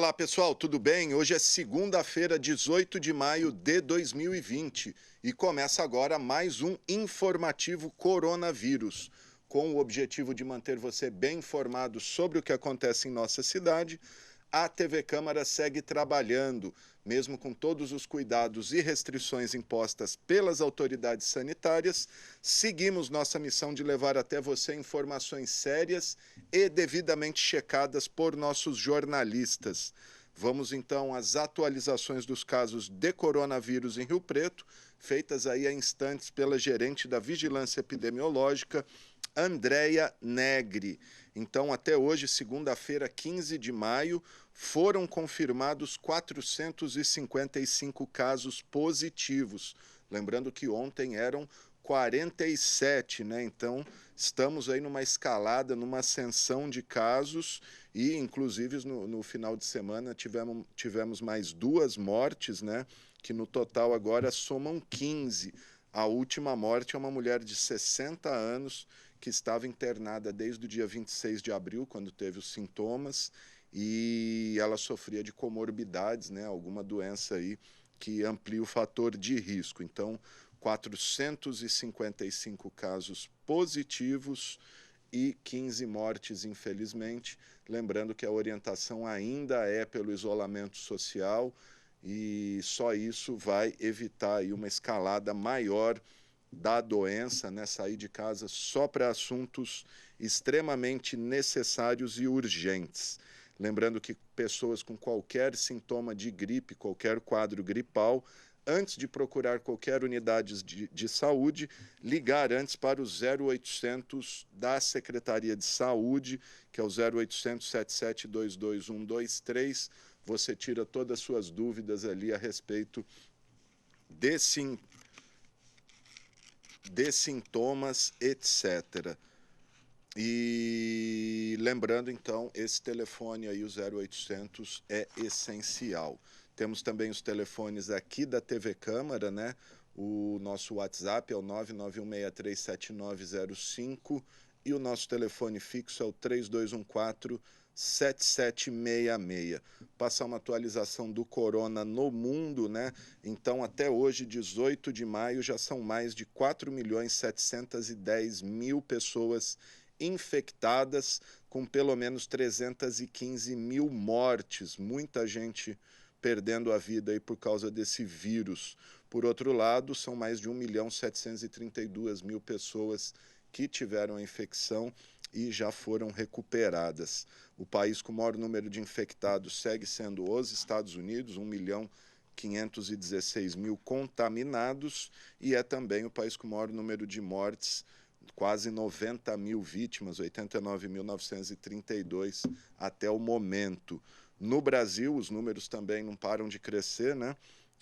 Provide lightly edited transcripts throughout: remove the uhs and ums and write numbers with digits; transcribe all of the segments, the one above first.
Olá pessoal, tudo bem? Hoje é segunda-feira, 18 de maio de 2020 e começa agora mais um informativo coronavírus, com o objetivo de manter você bem informado sobre o que acontece em nossa cidade. A TV Câmara segue trabalhando, mesmo com todos os cuidados e restrições impostas pelas autoridades sanitárias. Seguimos nossa missão de levar até você informações sérias e devidamente checadas por nossos jornalistas. Vamos então às atualizações dos casos de coronavírus em Rio Preto, feitas aí há instantes pela gerente da Vigilância Epidemiológica, Andréia Negri. Então, até hoje, segunda-feira, 15 de maio, foram confirmados 455 casos positivos. Lembrando que ontem eram 47, né? Então, estamos aí numa escalada, numa ascensão de casos e, inclusive, no final de semana tivemos mais 2 mortes, né? Que no total agora somam 15. A última morte é uma mulher de 60 anos que estava internada desde o dia 26 de abril, quando teve os sintomas, e ela sofria de comorbidades, né, alguma doença aí que amplia o fator de risco. Então, 455 casos positivos e 15 mortes, infelizmente. Lembrando que a orientação ainda é pelo isolamento social e só isso vai evitar aí uma escalada maior da doença, né? Sair de casa só para assuntos extremamente necessários e urgentes. Lembrando que pessoas com qualquer sintoma de gripe, qualquer quadro gripal, antes de procurar qualquer unidade de saúde, ligar antes para o 0800 da Secretaria de Saúde, que é o 0800 7722 123. Você tira todas as suas dúvidas ali a respeito de sintomas, etc. E lembrando, então, esse telefone aí, o 0800, é essencial. Temos também os telefones aqui da TV Câmara, né? O nosso WhatsApp é o 991637905 e o nosso telefone fixo é o 3214-7766. Passar uma atualização do corona no mundo, né? Então, até hoje, 18 de maio, já são mais de 4.710.000 pessoas infectadas, com pelo menos 315.000 mortes. Muita gente perdendo a vida aí por causa desse vírus. Por outro lado, são mais de 1.732.000 pessoas que tiveram a infecção e já foram recuperadas. O país com o maior número de infectados segue sendo os Estados Unidos, 1.516.000 contaminados, e é também o país com o maior número de mortes, quase 90.000 vítimas, 89.932 até o momento. No Brasil, os números também não param de crescer, né?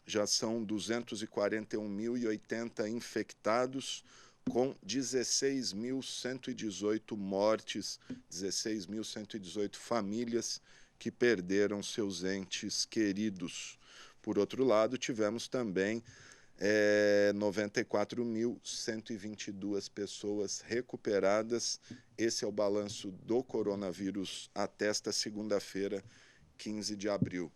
Já são 241.080 infectados, com 16.118 mortes, 16.118 famílias que perderam seus entes queridos. Por outro lado, tivemos também 94.122 pessoas recuperadas. Esse é o balanço do coronavírus até esta segunda-feira, 15 de abril.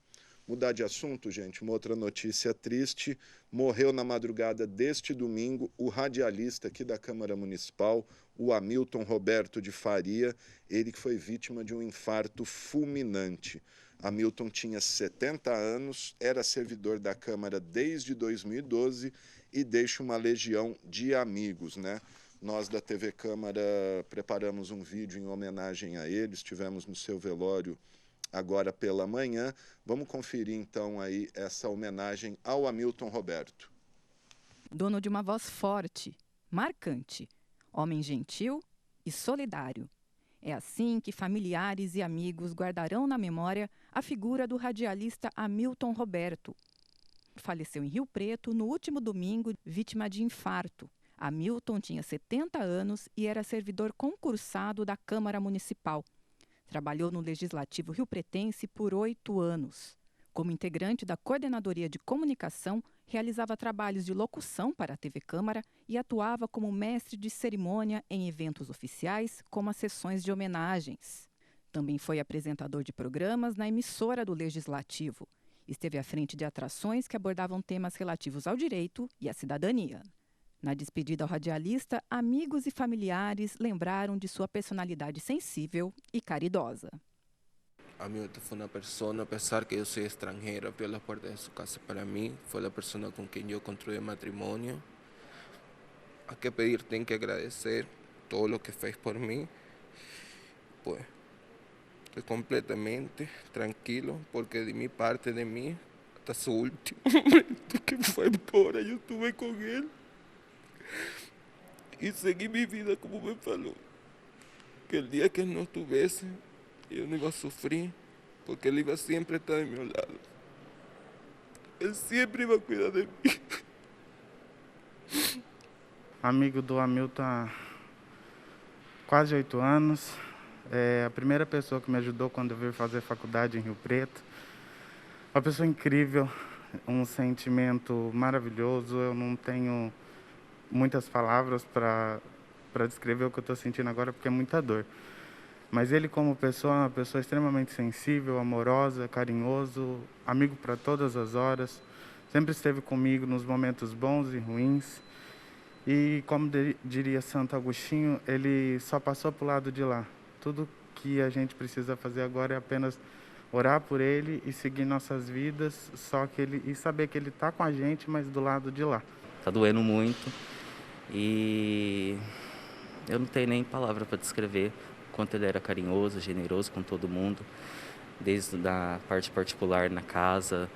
Mudar de assunto, gente, uma outra notícia triste. Morreu na madrugada deste domingo o radialista aqui da Câmara Municipal, o Hamilton Roberto de Faria, ele que foi vítima de um infarto fulminante. Hamilton tinha 70 anos, era servidor da Câmara desde 2012 e deixa uma legião de amigos, né? Nós da TV Câmara preparamos um vídeo em homenagem a ele, estivemos no seu velório agora pela manhã. Vamos conferir então aí essa homenagem ao Hamilton Roberto. Dono de uma voz forte, marcante, homem gentil e solidário. É assim que familiares e amigos guardarão na memória a figura do radialista Hamilton Roberto. Faleceu em Rio Preto no último domingo, vítima de infarto. Hamilton tinha 70 anos e era servidor concursado da Câmara Municipal. Trabalhou no Legislativo riopretense por 8 anos. Como integrante da Coordenadoria de Comunicação, realizava trabalhos de locução para a TV Câmara e atuava como mestre de cerimônia em eventos oficiais, como as sessões de homenagens. Também foi apresentador de programas na emissora do Legislativo. Esteve à frente de atrações que abordavam temas relativos ao direito e à cidadania. Na despedida ao radialista, amigos e familiares lembraram de sua personalidade sensível e caridosa. Hamilton fue una persona, a pesar que yo soy extranjera, abrió las puertas de su casa para mí. Fue la persona con quien yo construí matrimonio. Hay que pedir, tengo que agradecer todo lo que fez por mí. Pues estoy completamente tranquilo porque de mi parte de mí, hasta su último momento que fue embora, yo estuve con él. Y seguí mi vida como me falou. Que el día que él no estuviese, yo no iba a sufrir, porque él iba siempre a estar de mi lado. Él siempre iba a cuidar de mí. Amigo do Hamilton há quase 8 anos. É a primeira pessoa que me ajudou quando eu vim fazer faculdade em Rio Preto. Uma pessoa incrível, um sentimento maravilhoso. Eu não tenho muitas palavras para descrever o que eu estou sentindo agora, porque é muita dor. Mas ele, como pessoa, é uma pessoa extremamente sensível, amorosa, carinhoso, amigo para todas as horas. Sempre esteve comigo nos momentos bons e ruins. E, como diria Santo Agostinho, ele só passou para o lado de lá. Tudo que a gente precisa fazer agora é apenas orar por ele e seguir nossas vidas, e saber que ele está com a gente, mas do lado de lá. Está doendo muito e eu não tenho nem palavra para descrever o quanto ele era carinhoso, generoso com todo mundo, desde a parte particular na casa,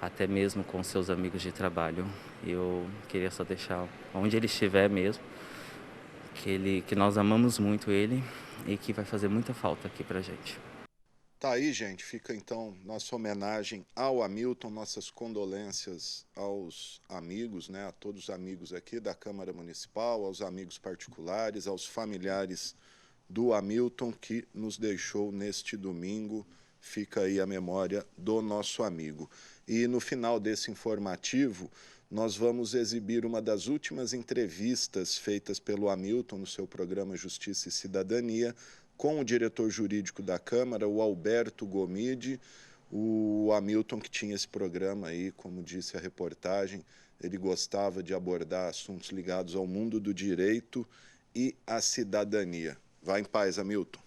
até mesmo com seus amigos de trabalho. Eu queria só deixar, onde ele estiver mesmo, que nós amamos muito ele e que vai fazer muita falta aqui pra gente. Tá aí, gente, fica então nossa homenagem ao Hamilton, nossas condolências aos amigos, né, a todos os amigos aqui da Câmara Municipal, aos amigos particulares, aos familiares do Hamilton que nos deixou neste domingo. Fica aí a memória do nosso amigo. E no final desse informativo, nós vamos exibir uma das últimas entrevistas feitas pelo Hamilton no seu programa Justiça e Cidadania, com o diretor jurídico da Câmara, o Alberto Gomide. O Hamilton, que tinha esse programa aí, como disse a reportagem, ele gostava de abordar assuntos ligados ao mundo do direito e à cidadania. Vá em paz, Hamilton.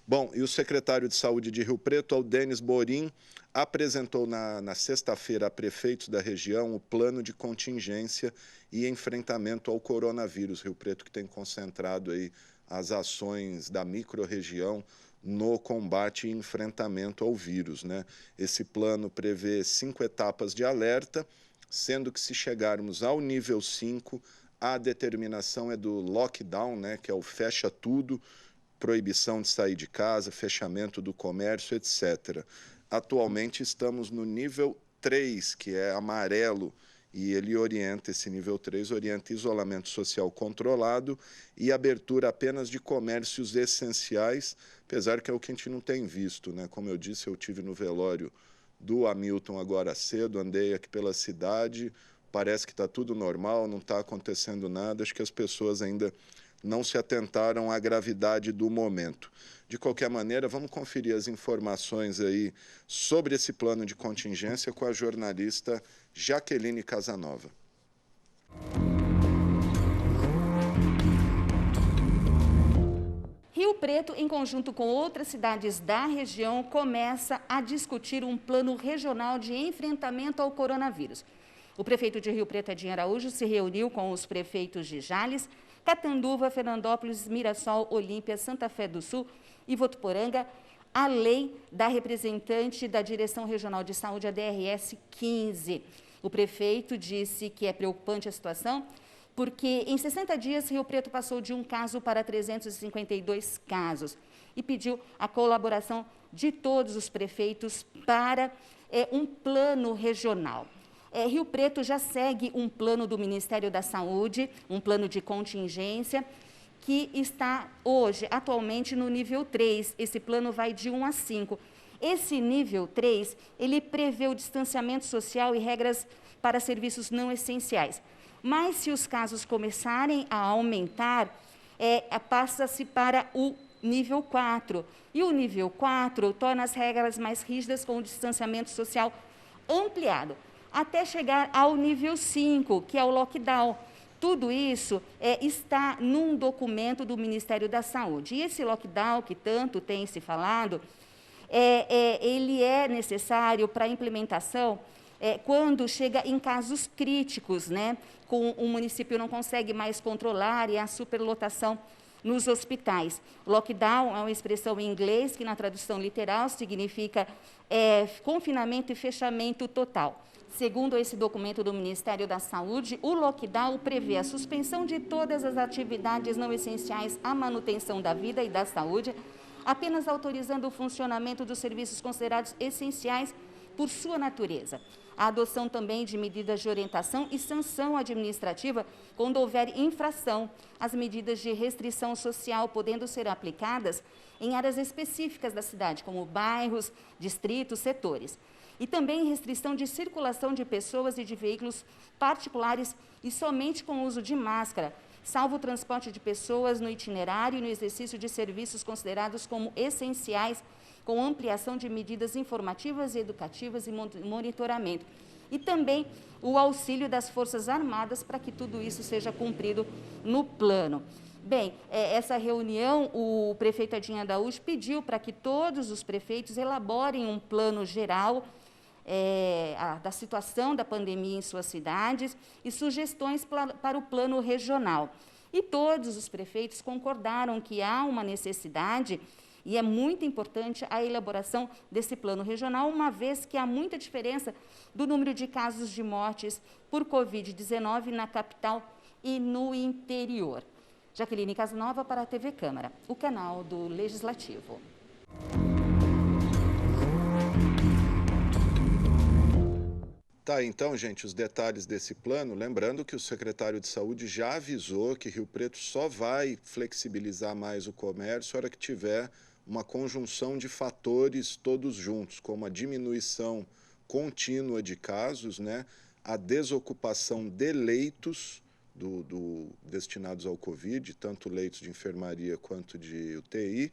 Bom, e o secretário de Saúde de Rio Preto, Aldênis Borim, apresentou na sexta-feira a prefeitos da região o plano de contingência e enfrentamento ao coronavírus. Rio Preto que tem concentrado aí as ações da microrregião no combate e enfrentamento ao vírus, né? Esse plano prevê 5 etapas de alerta, sendo que se chegarmos ao nível 5, a determinação é do lockdown, né, que é o fecha tudo, proibição de sair de casa, fechamento do comércio, etc. Atualmente estamos no nível 3, que é amarelo, e ele orienta, esse nível 3, orienta isolamento social controlado e abertura apenas de comércios essenciais, apesar que é o que a gente não tem visto, né? Como eu disse, eu tive no velório do Hamilton agora cedo, andei aqui pela cidade, parece que está tudo normal, não está acontecendo nada, acho que as pessoas ainda não se atentaram à gravidade do momento. De qualquer maneira, vamos conferir as informações aí sobre esse plano de contingência com a jornalista Jaqueline Casanova. Rio Preto, em conjunto com outras cidades da região, começa a discutir um plano regional de enfrentamento ao coronavírus. O prefeito de Rio Preto, Edinho Araújo, se reuniu com os prefeitos de Jales, Catanduva, Fernandópolis, Mirassol, Olímpia, Santa Fé do Sul e Votuporanga, além da representante da Direção Regional de Saúde, a DRS 15. O prefeito disse que é preocupante a situação, porque em 60 dias Rio Preto passou de 1 caso para 352 casos e pediu a colaboração de todos os prefeitos para um plano regional. Rio Preto já segue um plano do Ministério da Saúde, um plano de contingência, que está hoje, atualmente, no nível 3. Esse plano vai de 1 a 5. Esse nível 3, ele prevê o distanciamento social e regras para serviços não essenciais. Mas, se os casos começarem a aumentar, passa-se para o nível 4. E o nível 4 torna as regras mais rígidas com o distanciamento social ampliado, até chegar ao nível 5, que é o lockdown. Tudo isso está num documento do Ministério da Saúde. E esse lockdown, que tanto tem se falado, ele é necessário para a implementação quando chega em casos críticos, né? O município não consegue mais controlar e a superlotação nos hospitais. Lockdown é uma expressão em inglês que, na tradução literal, significa confinamento e fechamento total. Segundo esse documento do Ministério da Saúde, o lockdown prevê a suspensão de todas as atividades não essenciais à manutenção da vida e da saúde, apenas autorizando o funcionamento dos serviços considerados essenciais por sua natureza. A adoção também de medidas de orientação e sanção administrativa quando houver infração. As medidas de restrição social podendo ser aplicadas em áreas específicas da cidade, como bairros, distritos, setores. E também restrição de circulação de pessoas e de veículos particulares e somente com o uso de máscara, salvo o transporte de pessoas no itinerário e no exercício de serviços considerados como essenciais, com ampliação de medidas informativas e educativas e monitoramento. E também o auxílio das Forças Armadas para que tudo isso seja cumprido no plano. Bem, essa reunião, o prefeito Edinho Araújo pediu para que todos os prefeitos elaborem um plano geral da situação da pandemia em suas cidades e sugestões para o plano regional. E todos os prefeitos concordaram que há uma necessidade e é muito importante a elaboração desse plano regional, uma vez que há muita diferença do número de casos de mortes por Covid-19 na capital e no interior. Jaqueline Casanova para a TV Câmara, o canal do Legislativo. Tá, então, gente, os detalhes desse plano. Lembrando que o secretário de Saúde já avisou que Rio Preto só vai flexibilizar mais o comércio na hora que tiver uma conjunção de fatores todos juntos, como a diminuição contínua de casos, né, a desocupação de leitos destinados ao Covid, tanto leitos de enfermaria quanto de UTI,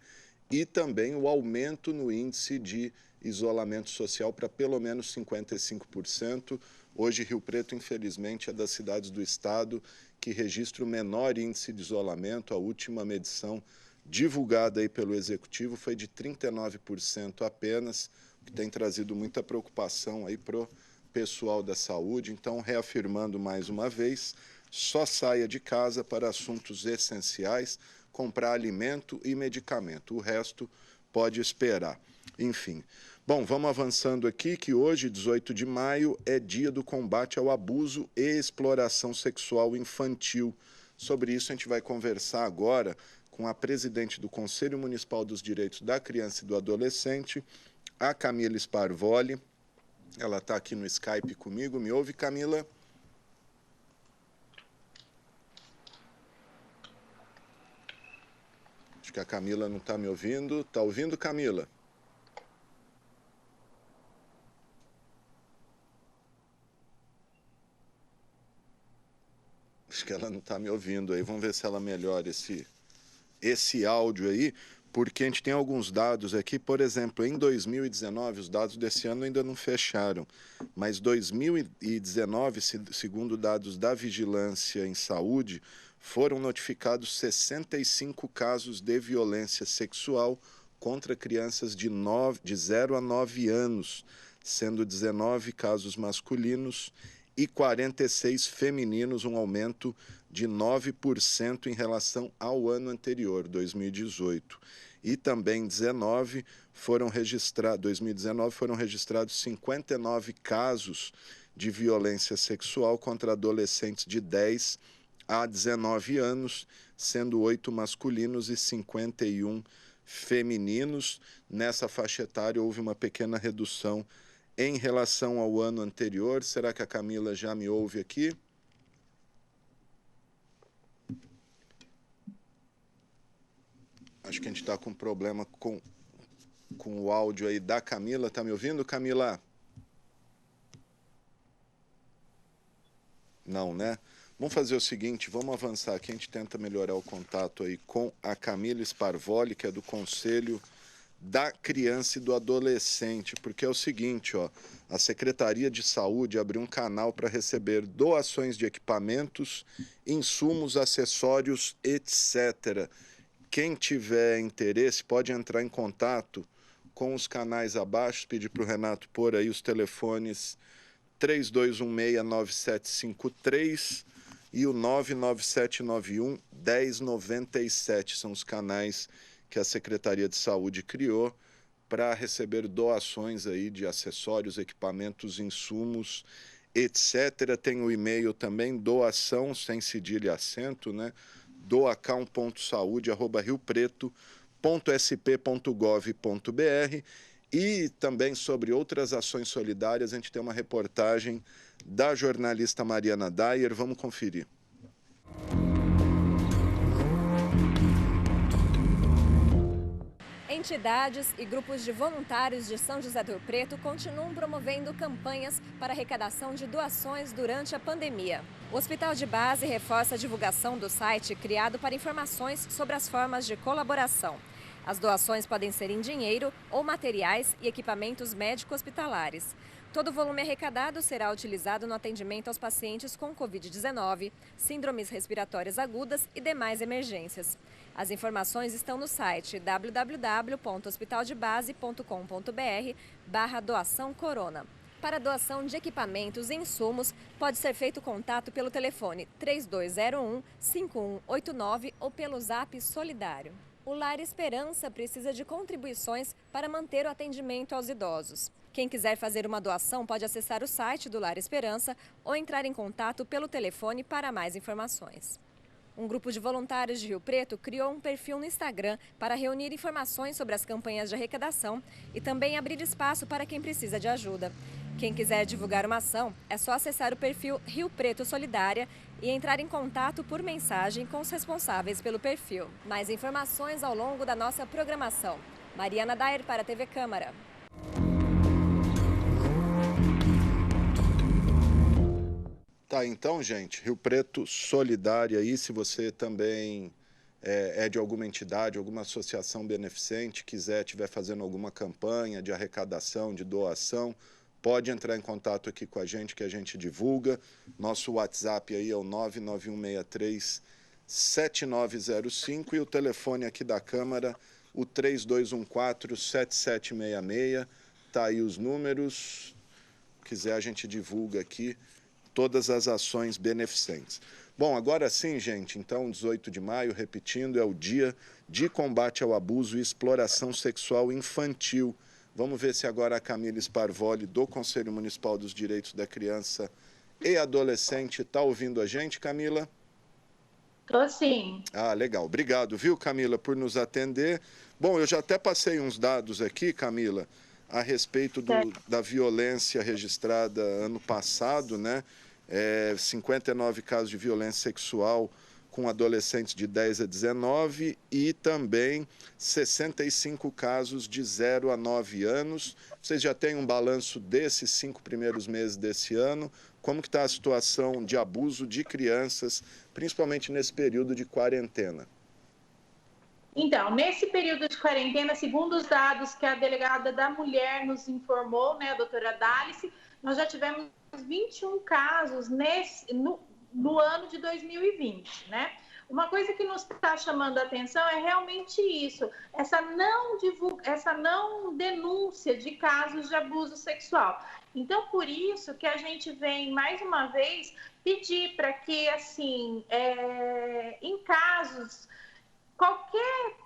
e também o aumento no índice de isolamento social para pelo menos 55%. Hoje, Rio Preto, infelizmente, é das cidades do estado que registra o menor índice de isolamento. A última medição divulgada aí pelo Executivo foi de 39% apenas, o que tem trazido muita preocupação aí para o pessoal da saúde. Então, reafirmando mais uma vez, só saia de casa para assuntos essenciais, comprar alimento e medicamento. O resto pode esperar. Enfim. Bom, vamos avançando aqui, que hoje, 18 de maio, é dia do combate ao abuso e exploração sexual infantil. Sobre isso a gente vai conversar agora com a presidente do Conselho Municipal dos Direitos da Criança e do Adolescente, a Camila Sparvoli. Ela está aqui no Skype comigo. Me ouve, Camila? Acho que a Camila não está me ouvindo. Está ouvindo, Camila? Acho que ela não está me ouvindo aí. Vamos ver se ela melhora esse áudio aí, porque a gente tem alguns dados aqui. Por exemplo, em 2019, os dados desse ano ainda não fecharam, mas 2019, segundo dados da Vigilância em Saúde, foram notificados 65 casos de violência sexual contra crianças de 0 a 9 anos, sendo 19 casos masculinos e 46 femininos, um aumento de 9% em relação ao ano anterior, 2018. E também 2019 foram registrados 59 casos de violência sexual contra adolescentes de 10 a 19 anos, sendo 8 masculinos e 51 femininos. Nessa faixa etária houve uma pequena redução em relação ao ano anterior. Será que a Camila já me ouve aqui? Acho que a gente está com problema com o áudio aí da Camila. Está me ouvindo, Camila? Não, né? Vamos fazer o seguinte, vamos avançar aqui, a gente tenta melhorar o contato aí com a Camila Sparvoli, que é do Conselho da Criança e do Adolescente, porque é o seguinte, ó, a Secretaria de Saúde abriu um canal para receber doações de equipamentos, insumos, acessórios, etc. Quem tiver interesse pode entrar em contato com os canais abaixo, pedir para o Renato pôr aí os telefones 3216-9753 e o 99791-1097. São os canais que a Secretaria de Saúde criou para receber doações aí de acessórios, equipamentos, insumos, etc. Tem o e-mail também, doação, sem cedilha e acento, né? doacão.saude@riopreto.sp.gov.br. E também sobre outras ações solidárias, a gente tem uma reportagem da jornalista Mariana Dyer. Vamos conferir. Entidades e grupos de voluntários de São José do Rio Preto continuam promovendo campanhas para arrecadação de doações durante a pandemia. O Hospital de Base reforça a divulgação do site criado para informações sobre as formas de colaboração. As doações podem ser em dinheiro ou materiais e equipamentos médico-hospitalares. Todo o volume arrecadado será utilizado no atendimento aos pacientes com Covid-19, síndromes respiratórias agudas e demais emergências. As informações estão no site www.hospitaldebase.com.br/doação corona. Para doação de equipamentos e insumos, pode ser feito contato pelo telefone 3201-5189 ou pelo Zap Solidário. O Lar Esperança precisa de contribuições para manter o atendimento aos idosos. Quem quiser fazer uma doação pode acessar o site do Lar Esperança ou entrar em contato pelo telefone para mais informações. Um grupo de voluntários de Rio Preto criou um perfil no Instagram para reunir informações sobre as campanhas de arrecadação e também abrir espaço para quem precisa de ajuda. Quem quiser divulgar uma ação, é só acessar o perfil Rio Preto Solidária e entrar em contato por mensagem com os responsáveis pelo perfil. Mais informações ao longo da nossa programação. Mariana Dyer para a TV Câmara. Tá, então, gente, Rio Preto Solidária aí, se você também é de alguma entidade, alguma associação beneficente, estiver fazendo alguma campanha de arrecadação, de doação, pode entrar em contato aqui com a gente, que a gente divulga. Nosso WhatsApp aí é o 99163-7905 e o telefone aqui da Câmara, o 3214-7766. Tá aí os números. Se quiser, a gente divulga aqui todas as ações beneficentes. Bom, agora sim, gente, então, 18 de maio, repetindo, é o dia de combate ao abuso e exploração sexual infantil. Vamos ver se agora a Camila Sparvoli, do Conselho Municipal dos Direitos da Criança e Adolescente, está ouvindo a gente, Camila? Estou sim. Ah, legal. Obrigado, viu, Camila, por nos atender. Bom, eu já até passei uns dados aqui, Camila, a respeito da violência registrada ano passado, né? 59 casos de violência sexual com adolescentes de 10 a 19 e também 65 casos de 0 a 9 anos. Vocês já têm um balanço desses 5 primeiros meses desse ano? Como que está a situação de abuso de crianças, principalmente nesse período de quarentena? Então, nesse período de quarentena, segundo os dados que a delegada da mulher nos informou, né, a doutora Dálice, nós já tivemos 21 casos no ano de 2020, né? Uma coisa que nos está chamando a atenção é realmente isso, essa não denúncia de casos de abuso sexual. Então, por isso que a gente vem, mais uma vez, pedir para que, assim, em casos, qualquer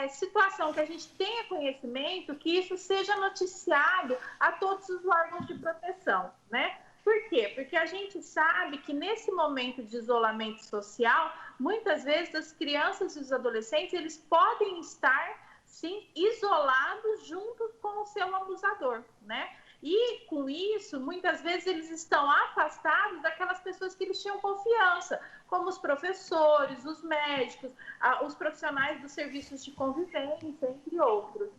situação que a gente tenha conhecimento, que isso seja noticiado a todos os órgãos de proteção, né? Por quê? Porque a gente sabe que nesse momento de isolamento social, muitas vezes as crianças e os adolescentes, eles podem estar, sim, isolados junto com o seu abusador, né? E com isso, muitas vezes eles estão afastados daquelas pessoas que eles tinham confiança, como os professores, os médicos, os profissionais dos serviços de convivência, entre outros.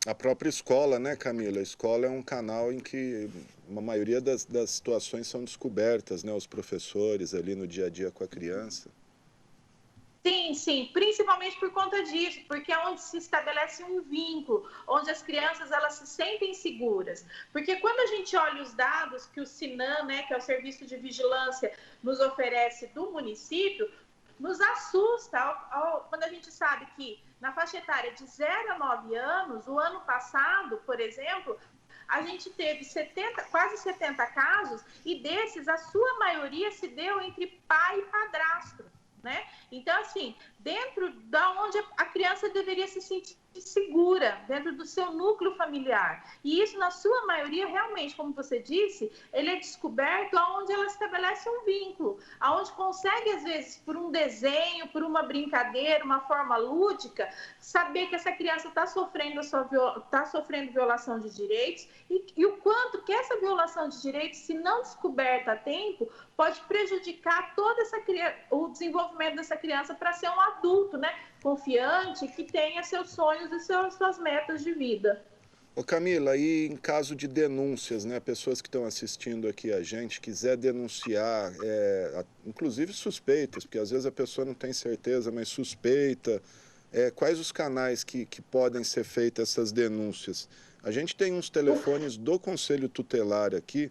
A própria escola, né, Camila? A escola é um canal em que uma maioria das situações são descobertas, né? Os professores ali no dia a dia com a criança. Sim, sim, principalmente por conta disso, porque é onde se estabelece um vínculo, onde as crianças elas se sentem seguras. Porque quando a gente olha os dados que o SINAM, né, que é o Serviço de Vigilância, nos oferece do município, nos assusta quando a gente sabe que na faixa etária de 0 a 9 anos, o ano passado, por exemplo, a gente teve quase 70 casos e desses a sua maioria se deu entre pai e padrasto, né? Então, assim, dentro da onde a criança deveria se sentir segura, dentro do seu núcleo familiar. E isso, na sua maioria, realmente, como você disse, ele é descoberto onde ela estabelece um vínculo, aonde consegue, às vezes, por um desenho, por uma brincadeira, uma forma lúdica, saber que essa criança está sofrendo violação de direitos e o quanto que essa violação de direitos, se não descoberta a tempo, pode prejudicar o desenvolvimento dessa criança para ser um adulto, né? Confiante, que tenha seus sonhos e suas metas de vida. Ô Camila, e em caso de denúncias, né? Pessoas que estão assistindo aqui a gente, quiser denunciar, inclusive suspeitas, porque às vezes a pessoa não tem certeza, mas suspeita, quais os canais que podem ser feitas essas denúncias? A gente tem uns telefones do Conselho Tutelar aqui,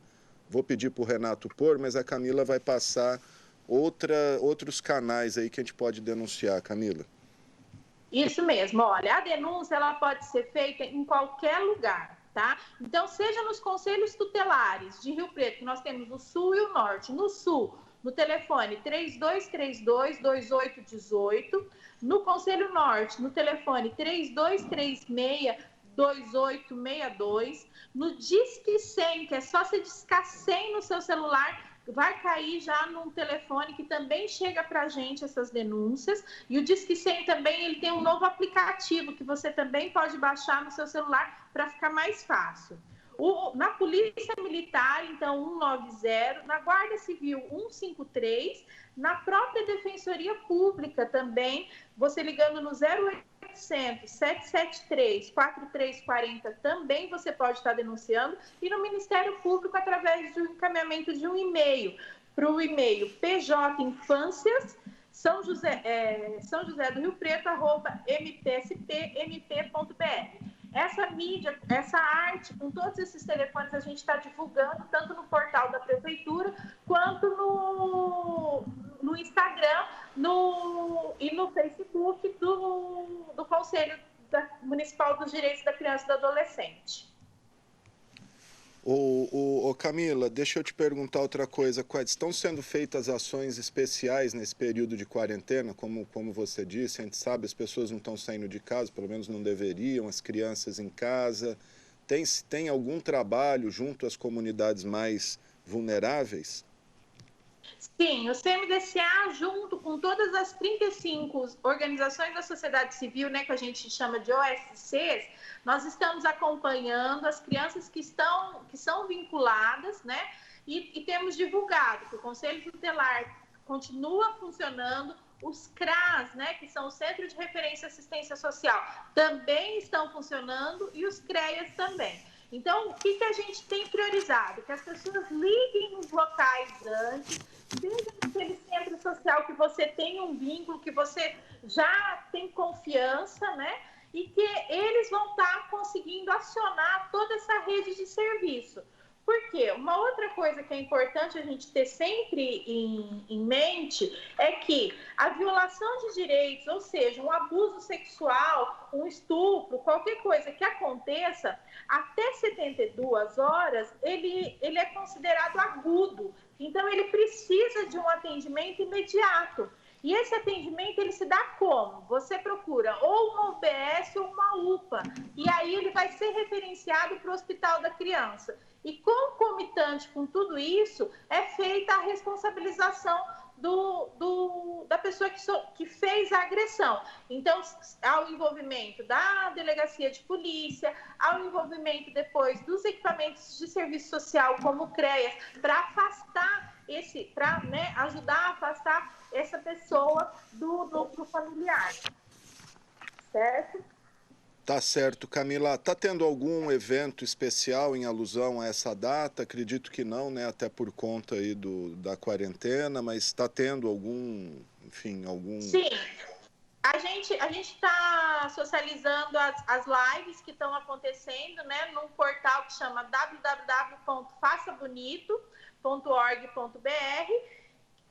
vou pedir para o Renato pôr, mas a Camila vai passar outros canais aí que a gente pode denunciar, Camila. Isso mesmo, olha, a denúncia ela pode ser feita em qualquer lugar, tá? Então, seja nos conselhos tutelares de Rio Preto, que nós temos o Sul e o Norte. No Sul, no telefone 3232-2818, no Conselho Norte, no telefone 3236-2862, no Disque 100, que é só você discar 100 no seu celular, vai cair já num telefone que também chega para a gente essas denúncias. E o Disque 100 também ele tem um novo aplicativo que você também pode baixar no seu celular para ficar mais fácil. Na Polícia Militar, então, 190, na Guarda Civil, 153, na própria Defensoria Pública também, você ligando no 0800 773 4340 também você pode estar denunciando, e no Ministério Público através do encaminhamento de um e-mail para o e-mail pjinfâncias São José do Rio Preto @mpsp.mp.br. Essa mídia, essa arte, com todos esses telefones, a gente está divulgando tanto no portal da Prefeitura quanto no Instagram e no Facebook do Conselho Municipal dos Direitos da Criança e do Adolescente. Camila, deixa eu te perguntar outra coisa. Estão sendo feitas ações especiais nesse período de quarentena? Como você disse, a gente sabe, as pessoas não estão saindo de casa, pelo menos não deveriam, as crianças em casa. Tem algum trabalho junto às comunidades mais vulneráveis? Sim, o CMDCA, junto com todas as 35 organizações da sociedade civil, né, que a gente chama de OSCs, nós estamos acompanhando as crianças que são vinculadas, né, e temos divulgado que o Conselho Tutelar continua funcionando, os CRAS, né, que são o Centro de Referência e Assistência Social, também estão funcionando, e os CREAS também. Então, o que a gente tem priorizado? Que as pessoas liguem nos locais antes, seja naquele centro social que você tem um vínculo, que você já tem confiança, né? E que eles vão estar conseguindo acionar toda essa rede de serviço. Por quê? Uma outra coisa que é importante a gente ter sempre em mente é que a violação de direitos, ou seja, um abuso sexual, um estupro, qualquer coisa que aconteça, até 72 horas, ele é considerado agudo. Então, ele precisa de um atendimento imediato. E esse atendimento, ele se dá como? Você procura ou uma UBS ou uma UPA. E aí ele vai ser referenciado para o Hospital da Criança. E concomitante com tudo isso, é feita a responsabilização da pessoa que fez a agressão. Então, há o envolvimento da delegacia de polícia, há o envolvimento depois dos equipamentos de serviço social, como o CREAS, para afastar ajudar a afastar essa pessoa do núcleo familiar. Certo? Tá certo, Camila. Tá tendo algum evento especial em alusão a essa data? Acredito que não, né? Até por conta aí da quarentena, mas está tendo algum, enfim, algum... Sim, a gente está socializando as lives que estão acontecendo, né, num portal que chama www.façabonito.org.br,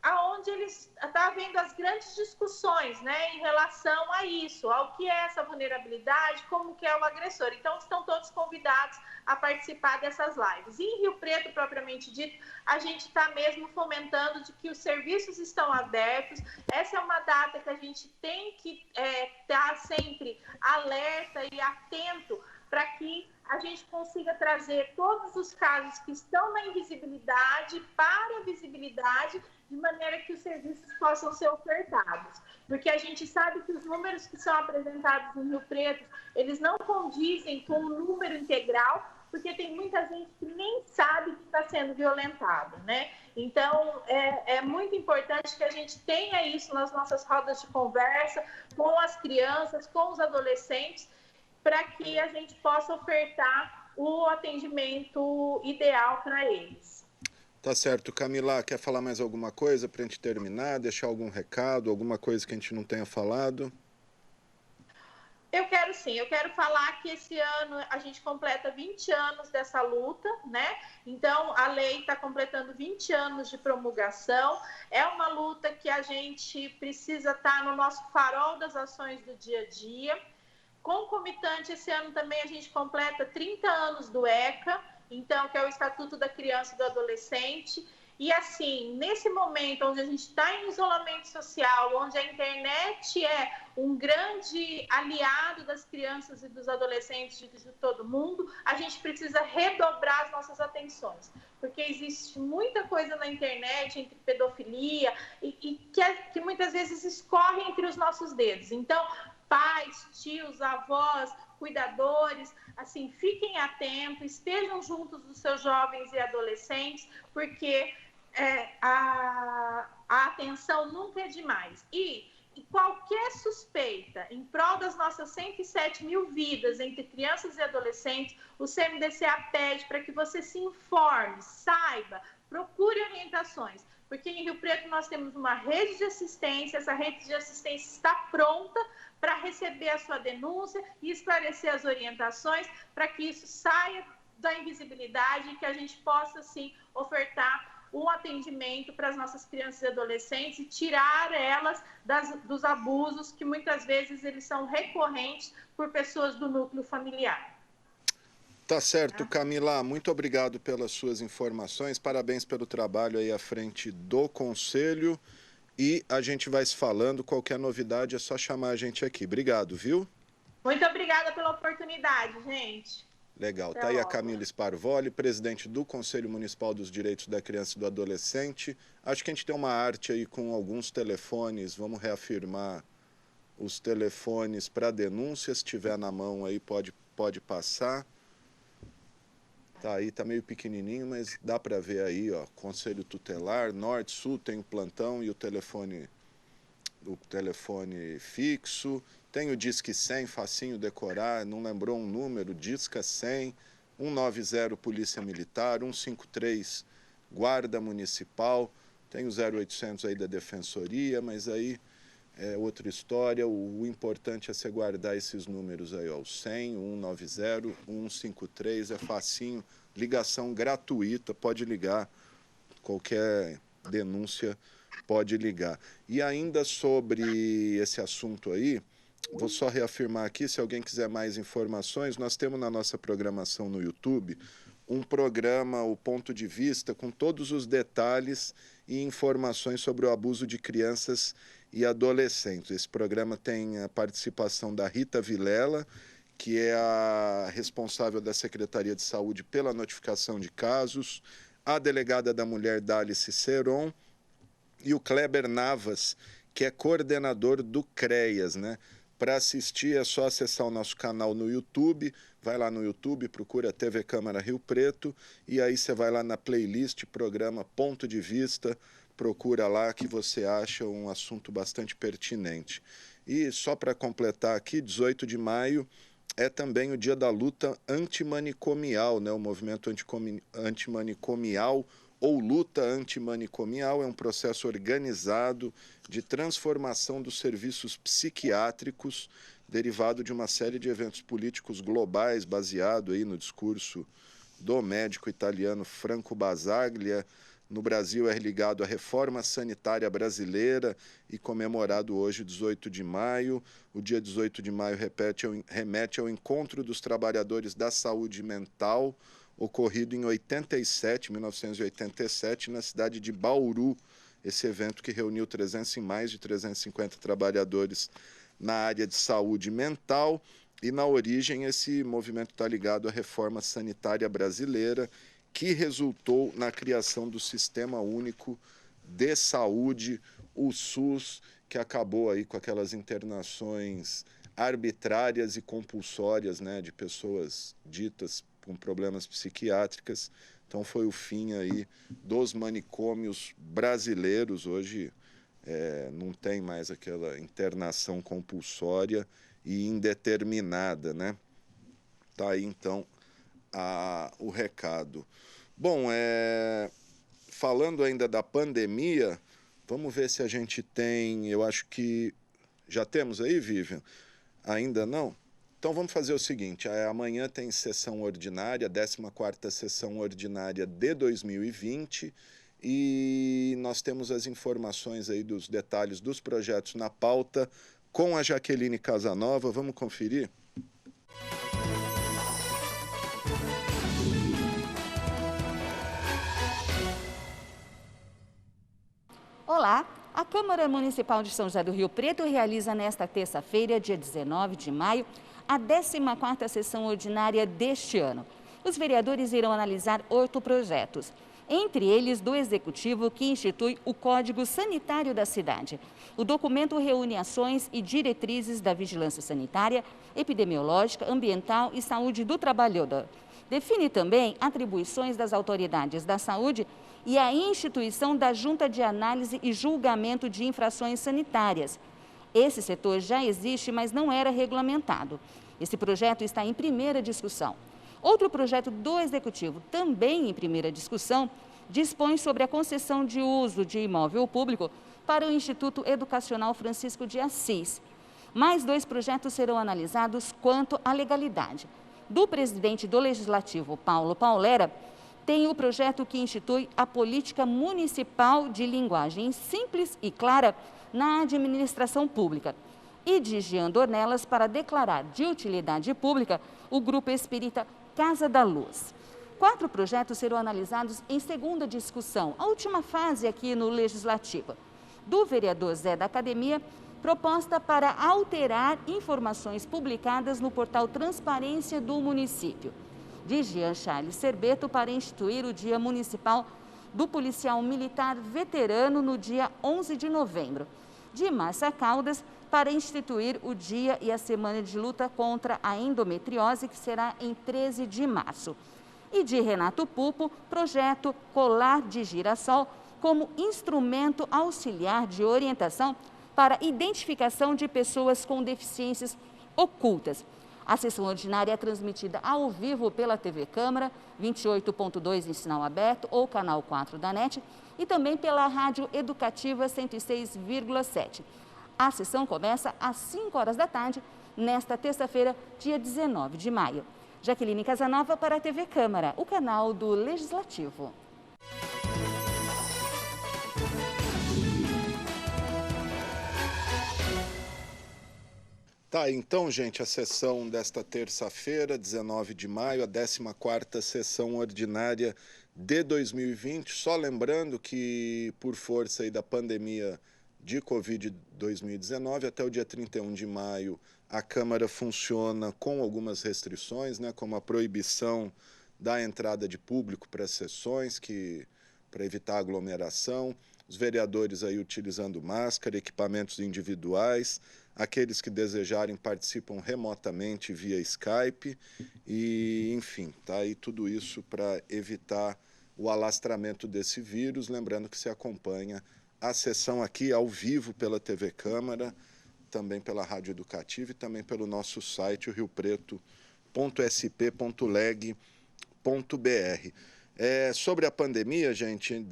aonde eles está havendo as grandes discussões, né, em relação a isso, ao que é essa vulnerabilidade, como que é o agressor. Então, estão todos convidados a participar dessas lives. E em Rio Preto, propriamente dito, a gente está mesmo fomentando de que os serviços estão abertos. Essa é uma data que a gente tem que estar sempre alerta e atento para que a gente consiga trazer todos os casos que estão na invisibilidade para a visibilidade, de maneira que os serviços possam ser ofertados. Porque a gente sabe que os números que são apresentados em Rio Preto, eles não condizem com o número integral, porque tem muita gente que nem sabe que está sendo violentado, né? Então, é muito importante que a gente tenha isso nas nossas rodas de conversa, com as crianças, com os adolescentes, para que a gente possa ofertar o atendimento ideal para eles. Tá certo. Camila, quer falar mais alguma coisa para a gente terminar? Deixar algum recado, alguma coisa que a gente não tenha falado? Eu quero sim, eu quero falar que esse ano a gente completa 20 anos dessa luta, né? Então, a lei está completando 20 anos de promulgação. É uma luta que a gente precisa estar no nosso farol das ações do dia a dia. Concomitante, esse ano também a gente completa 30 anos do ECA, então, que é o Estatuto da Criança e do Adolescente. E assim, nesse momento onde a gente está em isolamento social, onde a internet é um grande aliado das crianças e dos adolescentes de todo mundo, a gente precisa redobrar as nossas atenções. Porque existe muita coisa na internet, entre pedofilia, e que muitas vezes escorre entre os nossos dedos. Então, pais, tios, avós, cuidadores, assim, fiquem atentos, estejam juntos dos seus jovens e adolescentes, porque a atenção nunca é demais. E qualquer suspeita em prol das nossas 107 mil vidas entre crianças e adolescentes, o CMDCA pede para que você se informe, saiba, procure orientações, porque em Rio Preto nós temos uma rede de assistência, essa rede de assistência está pronta para receber a sua denúncia e esclarecer as orientações para que isso saia da invisibilidade e que a gente possa, sim, ofertar um atendimento para as nossas crianças e adolescentes e tirar elas dos abusos que muitas vezes eles são recorrentes por pessoas do núcleo familiar. Tá certo, Camila. Muito obrigado pelas suas informações. Parabéns pelo trabalho aí à frente do Conselho. E a gente vai se falando. Qualquer novidade é só chamar a gente aqui. Obrigado, viu? Muito obrigada pela oportunidade, gente. Legal. Tá aí a Camila Sparvoli, presidente do Conselho Municipal dos Direitos da Criança e do Adolescente. Acho que a gente tem uma arte aí com alguns telefones. Vamos reafirmar os telefones para denúncia. Se tiver na mão aí, pode passar. Tá aí, tá meio pequenininho, mas dá para ver aí, ó. Conselho Tutelar, Norte, Sul, tem o plantão e o telefone fixo. Tem o Disque 100, facinho decorar, não lembrou um número, Disca 100, 190 Polícia Militar, 153 Guarda Municipal, tem o 0800 aí da Defensoria, mas aí é outra história. O importante é você guardar esses números aí, ó, o 100, 190, 153, é facinho, ligação gratuita, pode ligar, qualquer denúncia pode ligar. E ainda sobre esse assunto aí, vou só reafirmar aqui, se alguém quiser mais informações, nós temos na nossa programação no YouTube um programa, o Ponto de Vista, com todos os detalhes e informações sobre o abuso de crianças e adolescentes. Esse programa tem a participação da Rita Vilela, que é a responsável da Secretaria de Saúde pela notificação de casos, a delegada da mulher, Dálice Seron, e o Kleber Navas, que é coordenador do CREAS, né? Para assistir é só acessar o nosso canal no YouTube, vai lá no YouTube, procura TV Câmara Rio Preto, e aí você vai lá na playlist, programa Ponto de Vista, procura lá que você acha um assunto bastante pertinente. E só para completar aqui, 18 de maio é também o dia da luta antimanicomial, né? O movimento antimanicomial ou luta antimanicomial é um processo organizado de transformação dos serviços psiquiátricos derivado de uma série de eventos políticos globais baseado aí no discurso do médico italiano Franco Basaglia. No Brasil é ligado à reforma sanitária brasileira e comemorado hoje, 18 de maio. O dia 18 de maio remete ao Encontro dos Trabalhadores da Saúde Mental, ocorrido em 1987, na cidade de Bauru. Esse evento que reuniu mais de 350 trabalhadores na área de saúde mental. E, na origem, esse movimento está ligado à reforma sanitária brasileira, que resultou na criação do Sistema Único de Saúde, o SUS, que acabou aí com aquelas internações arbitrárias e compulsórias, né, de pessoas ditas com problemas psiquiátricos. Então foi o fim aí dos manicômios brasileiros. Hoje não tem mais aquela internação compulsória e indeterminada, né? Tá aí então o recado. Bom, falando ainda da pandemia, vamos ver se a gente tem, eu acho que já temos aí, Vivian? Ainda não? Então vamos fazer o seguinte, amanhã tem sessão ordinária, 14ª sessão ordinária de 2020, e nós temos as informações aí dos detalhes dos projetos na pauta com a Jaqueline Casanova. Vamos conferir? Olá, a Câmara Municipal de São José do Rio Preto realiza nesta terça-feira, dia 19 de maio, a 14ª sessão ordinária deste ano. Os vereadores irão analisar 8 projetos, entre eles do Executivo, que institui o Código Sanitário da cidade. O documento reúne ações e diretrizes da vigilância sanitária, epidemiológica, ambiental e saúde do trabalhador. Define também atribuições das autoridades da saúde e a instituição da Junta de Análise e Julgamento de Infrações Sanitárias. Esse setor já existe, mas não era regulamentado. Esse projeto está em primeira discussão. Outro projeto do Executivo, também em primeira discussão, dispõe sobre a concessão de uso de imóvel público para o Instituto Educacional Francisco de Assis. Mais 2 projetos serão analisados quanto à legalidade. Do presidente do Legislativo, Paulo Paulera, tem o projeto que institui a Política Municipal de Linguagem Simples e Clara na Administração Pública, e de Jean Dornelas para declarar de utilidade pública o Grupo Espírita Casa da Luz. 4 projetos serão analisados em segunda discussão, a última fase aqui no Legislativo. Do vereador Zé da Academia, proposta para alterar informações publicadas no portal Transparência do município. De Jean Charles Serbeto para instituir o Dia Municipal do Policial Militar Veterano no dia 11 de novembro. De Márcia Caldas para instituir o dia e a semana de luta contra a endometriose, que será em 13 de março. E de Renato Pupo, projeto Colar de Girassol como instrumento auxiliar de orientação para identificação de pessoas com deficiências ocultas. A sessão ordinária é transmitida ao vivo pela TV Câmara, 28.2 em sinal aberto ou canal 4 da NET e também pela Rádio Educativa 106,7. A sessão começa às 5 horas da tarde, nesta terça-feira, dia 19 de maio. Jaqueline Casanova para a TV Câmara, o canal do Legislativo. Tá, então, gente, a sessão desta terça-feira, 19 de maio, a 14ª sessão ordinária de 2020. Só lembrando que, por força aí da pandemia de Covid-2019, até o dia 31 de maio, a Câmara funciona com algumas restrições, né, como a proibição da entrada de público para as sessões, para evitar aglomeração, os vereadores aí utilizando máscara, equipamentos individuais, aqueles que desejarem participam remotamente via Skype e, enfim, tá aí tudo isso para evitar o alastramento desse vírus. Lembrando que se acompanha a sessão aqui ao vivo pela TV Câmara, também pela Rádio Educativa e também pelo nosso site, o riopreto.sp.leg.br. Sobre a pandemia, gente,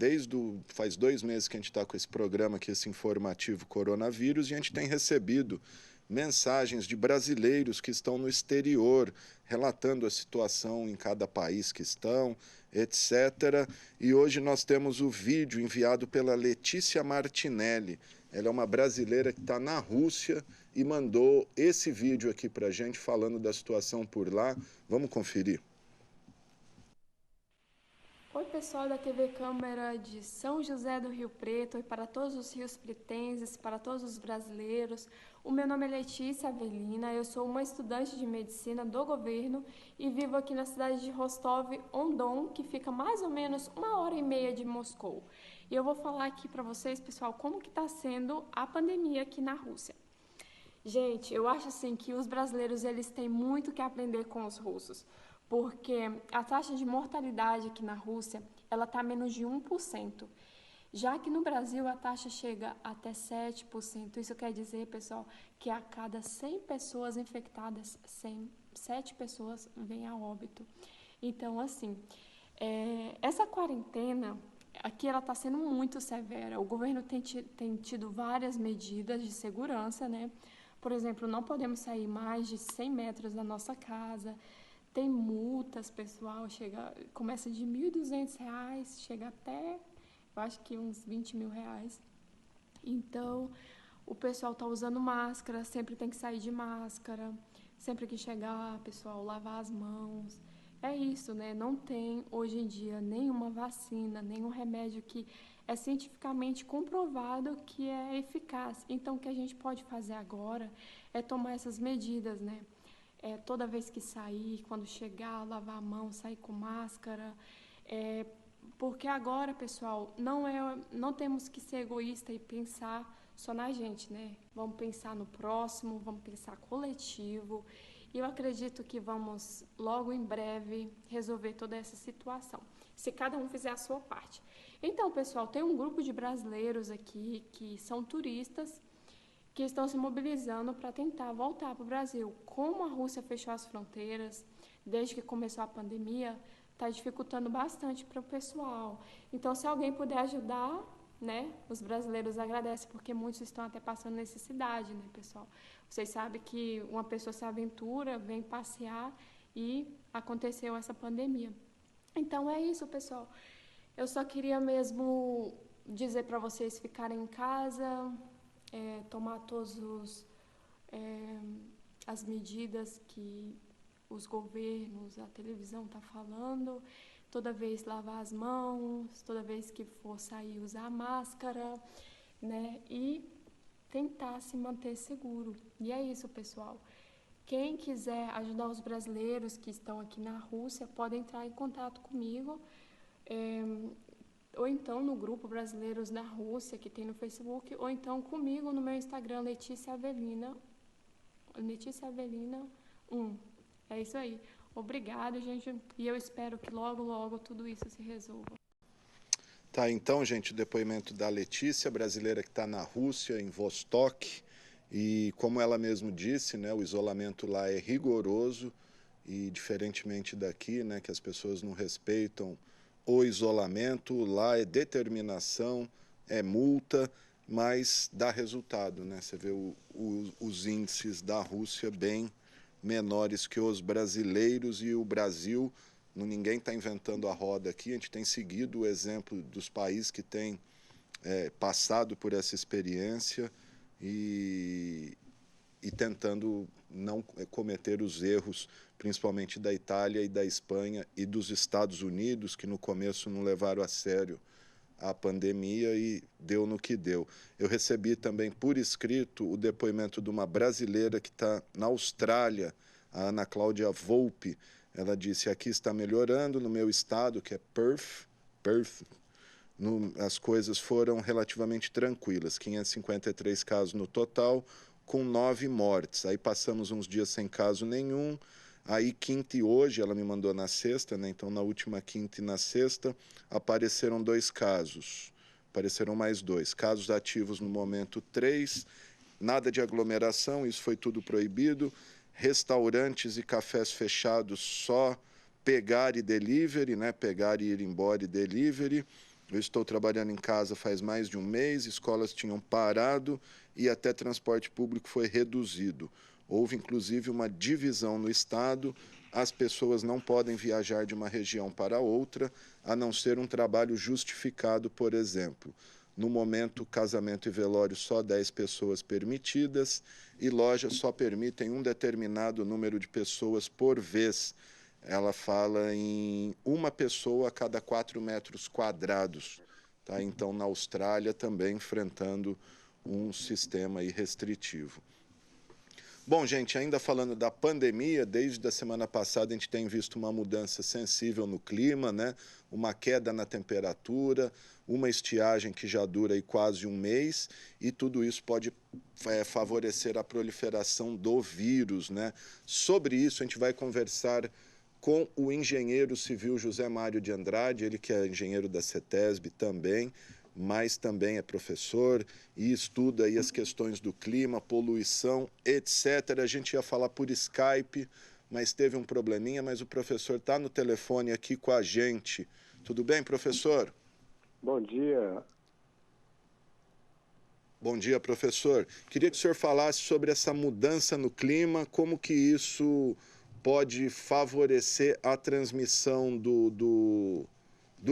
faz 2 meses que a gente está com esse programa aqui, esse informativo coronavírus, e a gente tem recebido mensagens de brasileiros que estão no exterior, relatando a situação em cada país que estão, etc. E hoje nós temos o vídeo enviado pela Letícia Martinelli. Ela é uma brasileira que está na Rússia e mandou esse vídeo aqui para a gente, falando da situação por lá. Vamos conferir. Oi, pessoal da TV Câmara de São José do Rio Preto e para todos os rios pretenses, para todos os brasileiros. O meu nome é Letícia Avelina, eu sou uma estudante de medicina do governo e vivo aqui na cidade de Rostov-on-Don, que fica mais ou menos 1h30 de Moscou. E eu vou falar aqui para vocês, pessoal, como que está sendo a pandemia aqui na Rússia. Gente, eu acho assim que os brasileiros eles têm muito que aprender com os russos, porque a taxa de mortalidade aqui na Rússia, ela está menos de 1%. Já que no Brasil a taxa chega até 7%. Isso quer dizer, pessoal, que a cada 100 pessoas infectadas, 7 pessoas vêm a óbito. Então, assim, essa quarentena aqui ela está sendo muito severa. O governo tem tido várias medidas de segurança, né? Por exemplo, não podemos sair mais de 100 metros da nossa casa. Tem multas, pessoal, começa de R$ 1.200, chega até, eu acho que uns R$ 20.000. Então, o pessoal está usando máscara, sempre tem que sair de máscara, sempre que chegar, pessoal, lavar as mãos. É isso, né? Não tem, hoje em dia, nenhuma vacina, nenhum remédio que é cientificamente comprovado que é eficaz. Então, o que a gente pode fazer agora é tomar essas medidas, né? Toda vez que sair, quando chegar, lavar a mão, sair com máscara. Porque agora, pessoal, não temos que ser egoísta e pensar só na gente, né? Vamos pensar no próximo, vamos pensar coletivo. E eu acredito que vamos, logo em breve, resolver toda essa situação, se cada um fizer a sua parte. Então, pessoal, tem um grupo de brasileiros aqui que são turistas, que estão se mobilizando para tentar voltar para o Brasil. Como a Rússia fechou as fronteiras desde que começou a pandemia, está dificultando bastante para o pessoal. Então, se alguém puder ajudar, né, os brasileiros agradecem, porque muitos estão até passando necessidade, né, pessoal? Vocês sabem que uma pessoa se aventura, vem passear e aconteceu essa pandemia. Então, é isso, pessoal. Eu só queria mesmo dizer para vocês ficarem em casa, tomar todas as medidas que os governos, a televisão está falando, toda vez lavar as mãos, toda vez que for sair usar máscara, né? E tentar se manter seguro. E é isso, pessoal. Quem quiser ajudar os brasileiros que estão aqui na Rússia, pode entrar em contato comigo, ou então no grupo Brasileiros na Rússia, que tem no Facebook, ou então comigo no meu Instagram, Letícia Avelina 1. É isso aí. Obrigada, gente, e eu espero que logo, logo tudo isso se resolva. Tá, então, gente, o depoimento da Letícia, brasileira que está na Rússia, em Vostok, e como ela mesmo disse, né, o isolamento lá é rigoroso e, diferentemente daqui, né, que as pessoas não respeitam o isolamento, lá é determinação, é multa, mas dá resultado, né? Você vê os índices da Rússia bem menores que os brasileiros, e o Brasil, ninguém está inventando a roda aqui, a gente tem seguido o exemplo dos países que têm passado por essa experiência e tentando não cometer os erros, principalmente da Itália e da Espanha e dos Estados Unidos, que no começo não levaram a sério a pandemia e deu no que deu. Eu recebi também por escrito o depoimento de uma brasileira que está na Austrália, a Ana Cláudia Volpe. Ela disse: aqui está melhorando, no meu estado, que é Perth, as coisas foram relativamente tranquilas, 553 casos no total, com 9 mortes. Aí passamos uns dias sem caso nenhum. Aí quinta e hoje, ela me mandou na sexta, né? Então na última quinta e na sexta apareceram 2 casos. Apareceram mais 2. Casos ativos no momento 3 Nada de aglomeração, isso foi tudo proibido. Restaurantes e cafés fechados, só pegar e delivery, né? Pegar e ir embora e delivery. Eu estou trabalhando em casa faz mais de um mês, escolas tinham parado e até transporte público foi reduzido. Houve, inclusive, uma divisão no estado. As pessoas não podem viajar de uma região para outra, a não ser um trabalho justificado, por exemplo. No momento, casamento e velório, só 10 pessoas permitidas e lojas só permitem um determinado número de pessoas por vez. Ela fala em uma pessoa a cada 4 metros quadrados. Tá? Então, na Austrália, também enfrentando um sistema aí restritivo. Bom, gente, ainda falando da pandemia, desde a semana passada a gente tem visto uma mudança sensível no clima, né? Uma queda na temperatura, uma estiagem que já dura aí quase um mês e tudo isso pode favorecer a proliferação do vírus, né? Sobre isso a gente vai conversar com o engenheiro civil José Mário de Andrade, ele que é engenheiro da CETESB também, mas também é professor e estuda aí as questões do clima, poluição, etc. A gente ia falar por Skype, mas teve um probleminha, mas o professor está no telefone aqui com a gente. Tudo bem, professor? Bom dia. Bom dia, professor. Queria que o senhor falasse sobre essa mudança no clima, como que isso pode favorecer a transmissão do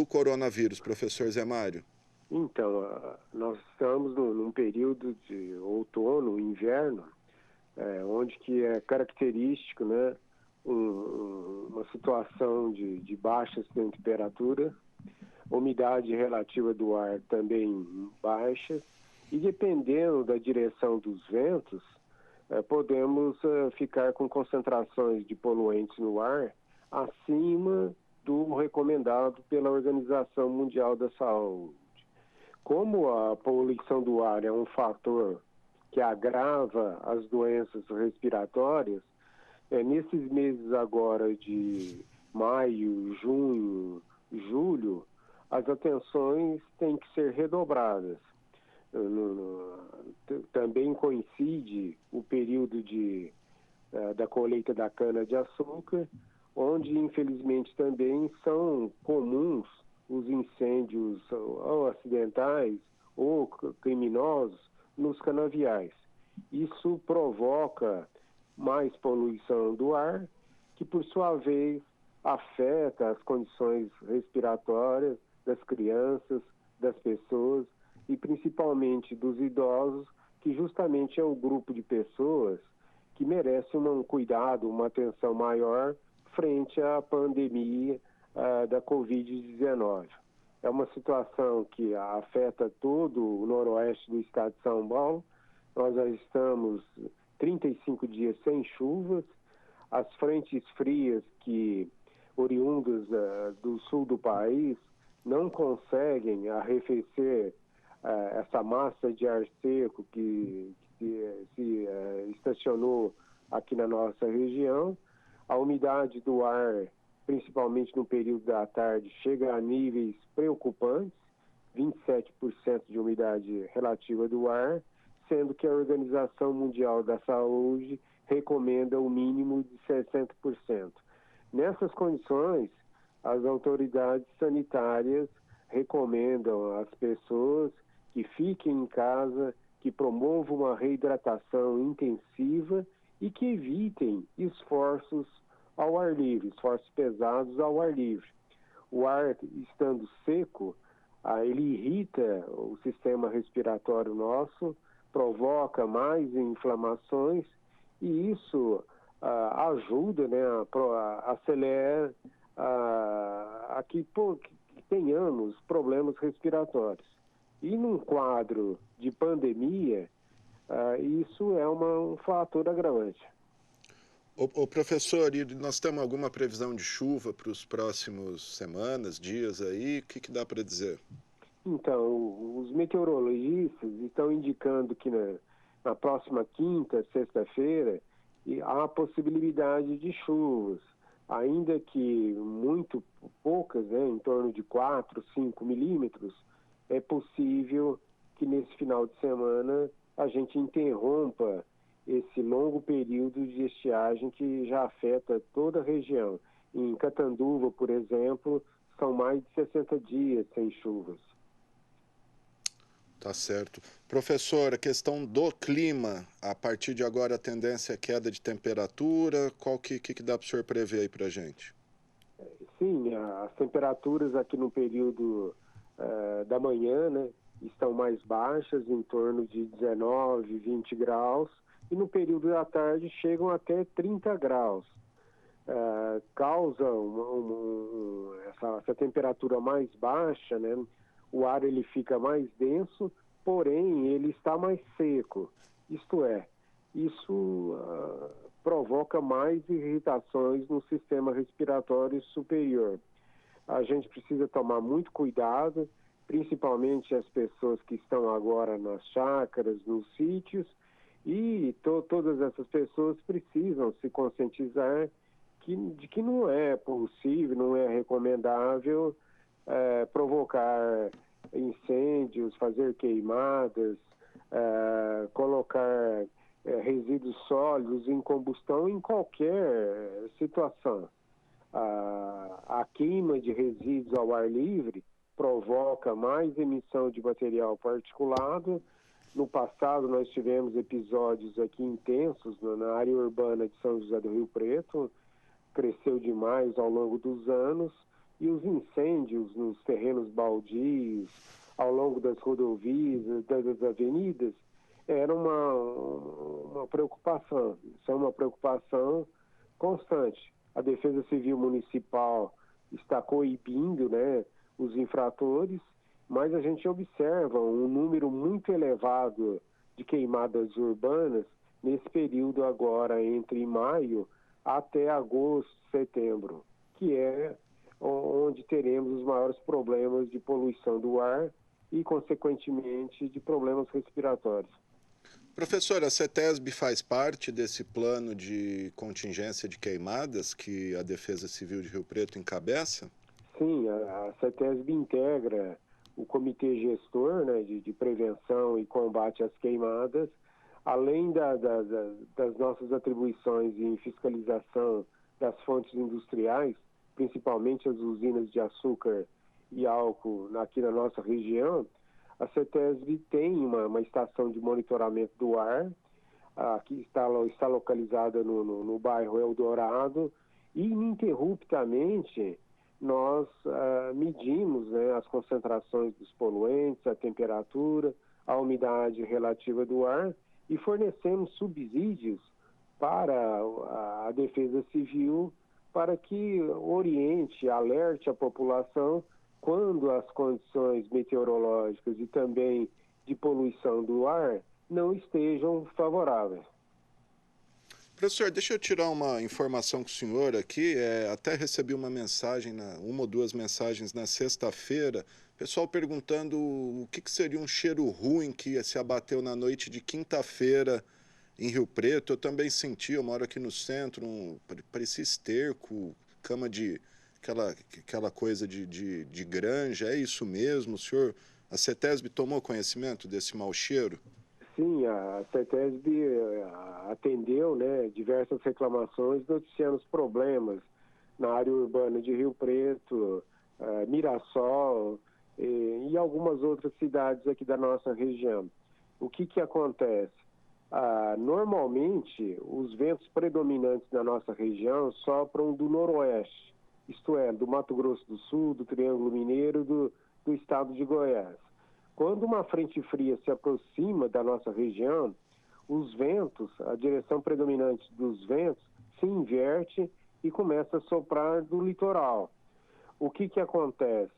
coronavírus, professor Zé Mário. Então, nós estamos num período de outono, inverno, onde que é característico, né, uma situação de baixas temperaturas, umidade relativa do ar também baixa, e dependendo da direção dos ventos, podemos ficar com concentrações de poluentes no ar acima do recomendado pela Organização Mundial da Saúde. Como a poluição do ar é um fator que agrava as doenças respiratórias, nesses meses agora de maio, junho, julho, as atenções têm que ser redobradas. Também coincide o período da colheita da cana-de-açúcar, onde infelizmente também são comuns os incêndios ou acidentais ou criminosos nos canaviais. Isso provoca mais poluição do ar, que por sua vez afeta as condições respiratórias das crianças, das pessoas e principalmente dos idosos, que justamente é o grupo de pessoas que merece um cuidado, uma atenção maior frente à pandemia da Covid-19. É uma situação que afeta todo o noroeste do estado de São Paulo. Nós já estamos 35 dias sem chuvas. As frentes frias que oriundas do sul do país não conseguem arrefecer essa massa de ar seco que se estacionou aqui na nossa região. A umidade do ar, principalmente no período da tarde, chega a níveis preocupantes, 27% de umidade relativa do ar, sendo que a Organização Mundial da Saúde recomenda o mínimo de 60%. Nessas condições, as autoridades sanitárias recomendam às pessoas que fiquem em casa, que promovam uma reidratação intensiva e que evitem esforços ao ar livre, esforços pesados ao ar livre. O ar estando seco, ele irrita o sistema respiratório nosso, provoca mais inflamações e isso ajuda, né, acelera a que tenhamos problemas respiratórios. E num quadro de pandemia, isso é um fator agravante. O professor, nós temos alguma previsão de chuva para os próximos semanas, dias aí? O que dá para dizer? Então, os meteorologistas estão indicando que na próxima quinta, sexta-feira, há a possibilidade de chuvas, ainda que muito poucas, né, em torno de 4, 5 milímetros, é possível que nesse final de semana a gente interrompa esse longo período de estiagem que já afeta toda a região. Em Catanduva, por exemplo, são mais de 60 dias sem chuvas. Tá certo. Professor, a questão do clima, a partir de agora a tendência é queda de temperatura, qual que dá para o senhor prever aí para a gente? Sim, as temperaturas aqui no período da manhã, né, estão mais baixas, em torno de 19, 20 graus, e no período da tarde chegam até 30 graus. Causa essa temperatura mais baixa, né? O ar ele fica mais denso, porém ele está mais seco. Isto é, isso provoca mais irritações no sistema respiratório superior. A gente precisa tomar muito cuidado, principalmente as pessoas que estão agora nas chácaras, nos sítios, e todas essas pessoas precisam se conscientizar de que não é possível, não é recomendável provocar incêndios, fazer queimadas, colocar resíduos sólidos em combustão em qualquer situação. A queima de resíduos ao ar livre provoca mais emissão de material particulado. No passado, nós tivemos episódios aqui intensos na área urbana de São José do Rio Preto, cresceu demais ao longo dos anos, e os incêndios nos terrenos baldios, ao longo das rodovias, das avenidas, era uma preocupação. Isso é uma preocupação constante. A Defesa Civil Municipal está coibindo, né, os infratores, mas a gente observa um número muito elevado de queimadas urbanas nesse período agora, entre maio até agosto, setembro, que é onde teremos os maiores problemas de poluição do ar e, consequentemente, de problemas respiratórios. Professor, a CETESB faz parte desse plano de contingência de queimadas que a Defesa Civil de Rio Preto encabeça? Sim, a CETESB integra o Comitê Gestor, né, de Prevenção e Combate às Queimadas, além das nossas atribuições em fiscalização das fontes industriais, principalmente as usinas de açúcar e álcool aqui na nossa região. A CETESB tem uma estação de monitoramento do ar, que está localizada no bairro Eldorado, e ininterruptamente nós medimos, né, as concentrações dos poluentes, a temperatura, a umidade relativa do ar, e fornecemos subsídios para a Defesa Civil para que oriente, alerte a população quando as condições meteorológicas e também de poluição do ar não estejam favoráveis. Professor, deixa eu tirar uma informação com o senhor aqui. Até recebi uma mensagem, uma ou duas mensagens na sexta-feira, pessoal perguntando o que seria um cheiro ruim que se abateu na noite de quinta-feira em Rio Preto. Eu também senti, eu moro aqui no centro, parecia esterco, cama de aquela coisa de granja. É isso mesmo, senhor? A CETESB tomou conhecimento desse mau cheiro? Sim, a CETESB atendeu, né, diversas reclamações noticiando os problemas na área urbana de Rio Preto, Mirassol e algumas outras cidades aqui da nossa região. O que acontece? Normalmente, os ventos predominantes na nossa região sopram do noroeste, isto é, do Mato Grosso do Sul, do Triângulo Mineiro, do estado de Goiás. Quando uma frente fria se aproxima da nossa região, os ventos, a direção predominante dos ventos, se inverte e começa a soprar do litoral. O que acontece?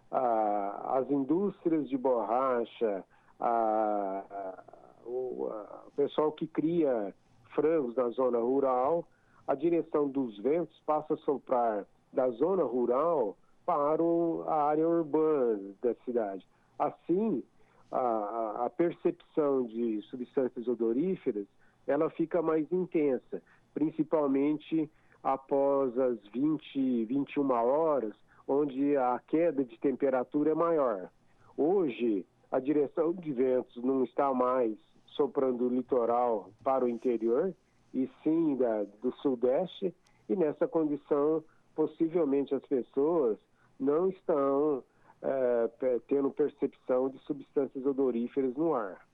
As indústrias de borracha, o pessoal que cria frangos na zona rural, a direção dos ventos passa a soprar da zona rural para a área urbana da cidade. Assim, a percepção de substâncias odoríferas, ela fica mais intensa, principalmente após as 20, 21 horas, onde a queda de temperatura é maior. Hoje, a direção de ventos não está mais soprando do litoral para o interior, e sim do sudeste, e nessa condição, possivelmente as pessoas não estão tendo percepção de substâncias odoríferas no ar.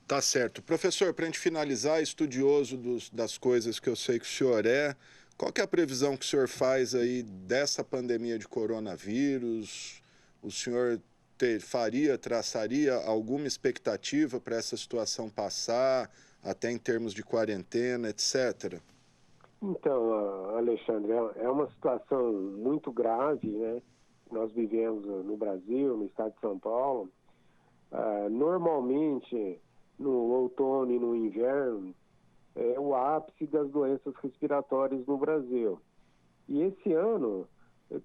Tá certo. Professor, para a gente finalizar, estudioso das coisas que eu sei que o senhor qual que é a previsão que o senhor faz aí dessa pandemia de coronavírus? O senhor traçaria alguma expectativa para essa situação passar, até em termos de quarentena, etc.? Então, Alexandre, é uma situação muito grave, né? Nós vivemos no Brasil, no estado de São Paulo. Normalmente, no outono e no inverno, é o ápice das doenças respiratórias no Brasil. E esse ano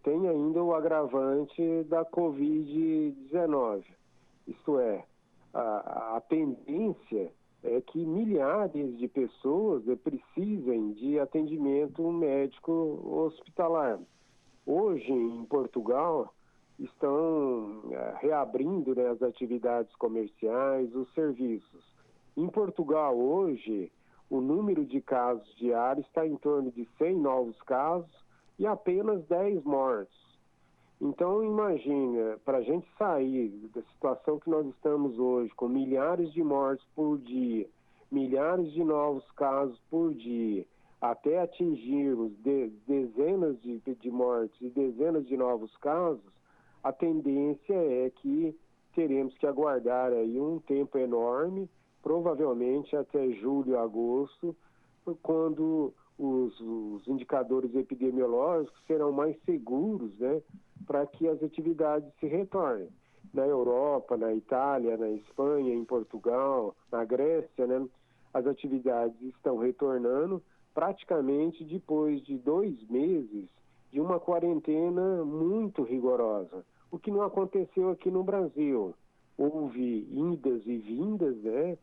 tem ainda o agravante da Covid-19. Isto é, a tendência é que milhares de pessoas precisem de atendimento médico hospitalar. Hoje, em Portugal, estão reabrindo, né, as atividades comerciais, os serviços. Em Portugal, hoje, o número de casos diários está em torno de 100 novos casos e apenas 10 mortes. Então, imagina, para a gente sair da situação que nós estamos hoje, com milhares de mortes por dia, milhares de novos casos por dia, até atingirmos dezenas de mortes e dezenas de novos casos, a tendência é que teremos que aguardar aí um tempo enorme, provavelmente até julho, agosto, quando os indicadores epidemiológicos serão mais seguros, né, para que as atividades se retornem. Na Europa, na Itália, na Espanha, em Portugal, na Grécia, né, as atividades estão retornando praticamente depois de 2 meses de uma quarentena muito rigorosa, o que não aconteceu aqui no Brasil. Houve indas e vindas, né,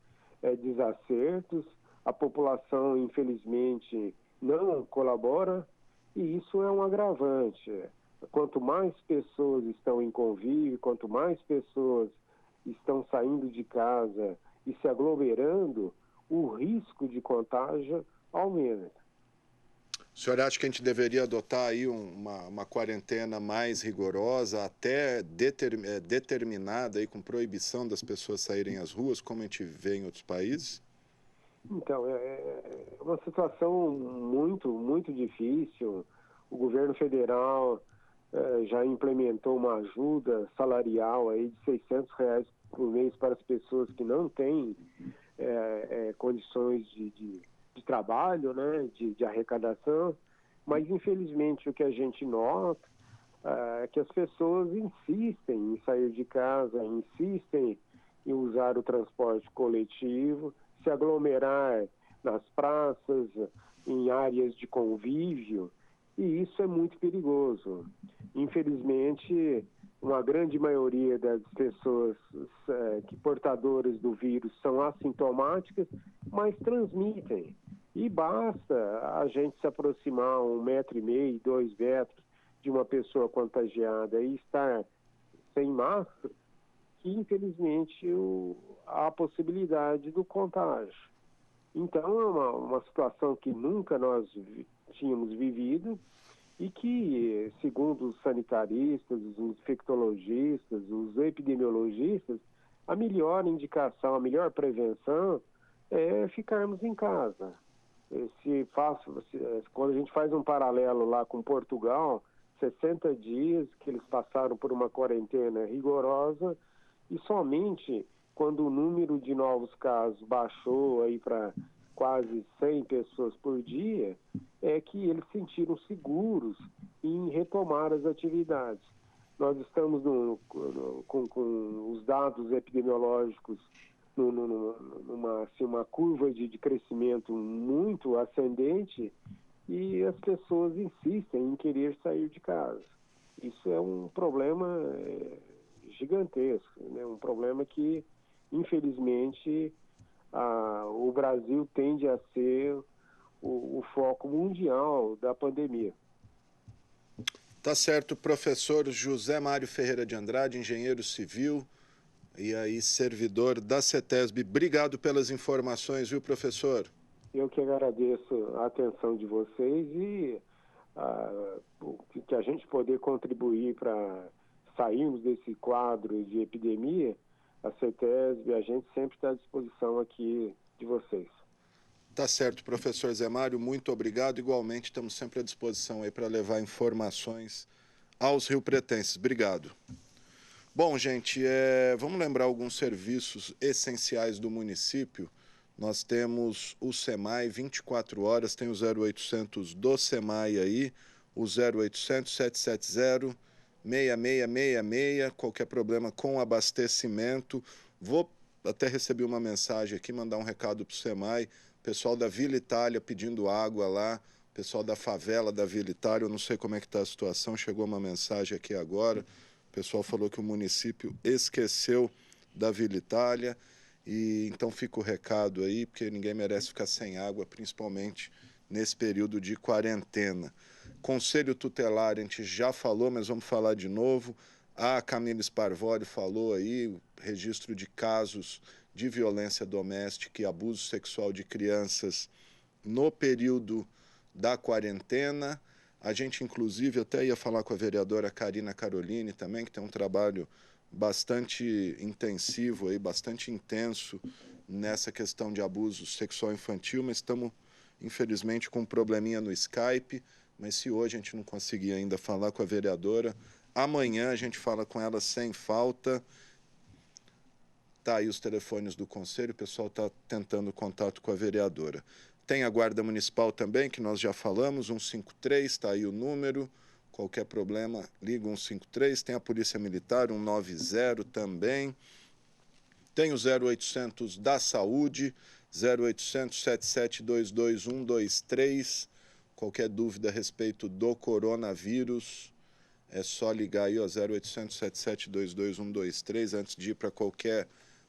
desacertos, a população, infelizmente, não colabora, e isso é um agravante. Quanto mais pessoas estão em convívio, quanto mais pessoas estão saindo de casa e se aglomerando, o risco de contágio aumenta. O senhor acha que a gente deveria adotar aí uma quarentena mais rigorosa, até determinada aí, com proibição das pessoas saírem às ruas, como a gente vê em outros países? Então, é uma situação muito, muito difícil. O governo federal já implementou uma ajuda salarial aí de R$600 por mês para as pessoas que não têm condições de trabalho, né, de arrecadação, mas infelizmente o que a gente nota é que as pessoas insistem em sair de casa, insistem em usar o transporte coletivo, se aglomerar nas praças, em áreas de convívio, e isso é muito perigoso. Infelizmente, uma grande maioria das pessoas portadoras do vírus são assintomáticas, mas transmitem. E basta a gente se aproximar 1,5 metro, 2 metros de uma pessoa contagiada e estar sem máscara, que infelizmente há a possibilidade do contágio. Então é uma situação que nunca nós tínhamos vivido e que, segundo os sanitaristas, os infectologistas, os epidemiologistas, a melhor indicação, a melhor prevenção é ficarmos em casa. Quando a gente faz um paralelo lá com Portugal, 60 dias que eles passaram por uma quarentena rigorosa, e somente quando o número de novos casos baixou aí para quase 100 pessoas por dia, é que eles se sentiram seguros em retomar as atividades. Nós estamos com os dados epidemiológicos numa curva de crescimento muito ascendente, e as pessoas insistem em querer sair de casa. Isso é um problema gigantesco, né? Um problema que, infelizmente, o Brasil tende a ser o foco mundial da pandemia. Tá certo, professor José Mário Ferreira de Andrade, engenheiro civil, e aí servidor da CETESB. Obrigado pelas informações, viu, professor? Eu que agradeço a atenção de vocês e que a gente poder contribuir para sairmos desse quadro de epidemia, a CETESB, a gente sempre está à disposição aqui de vocês. Tá certo, professor Zé Mário, muito obrigado. Igualmente, estamos sempre à disposição aí para levar informações aos riopretenses. Obrigado. Bom, gente, vamos lembrar alguns serviços essenciais do município. Nós temos o SEMAI 24 horas, tem o 0800 do SEMAI aí, o 0800 770 6666, qualquer problema com abastecimento. Vou até receber uma mensagem aqui, mandar um recado para o SEMAI, pessoal da Vila Itália pedindo água lá, pessoal da favela da Vila Itália, eu não sei como é que está a situação, chegou uma mensagem aqui agora, o pessoal falou que o município esqueceu da Vila Itália, e então fica o recado aí, porque ninguém merece ficar sem água, principalmente nesse período de quarentena. Conselho tutelar, a gente já falou, mas vamos falar de novo. A Camila Sparvoli falou aí, o registro de casos de violência doméstica e abuso sexual de crianças no período da quarentena. A gente, inclusive, até ia falar com a vereadora Karina Caroline também, que tem um trabalho bastante intensivo, aí, bastante intenso nessa questão de abuso sexual infantil, mas estamos, infelizmente, com um probleminha no Skype. Mas se hoje a gente não conseguir ainda falar com a vereadora, amanhã a gente fala com ela sem falta. Tá aí os telefones do conselho, o pessoal está tentando contato com a vereadora. Tem a Guarda Municipal também, que nós já falamos, 153, está aí o número. Qualquer problema, liga 153. Tem a Polícia Militar, 190 também. Tem o 0800 da Saúde, 0800 7722 123. Qualquer dúvida a respeito do coronavírus, é só ligar aí, ó, 0800 7722 123, antes de ir para qualquer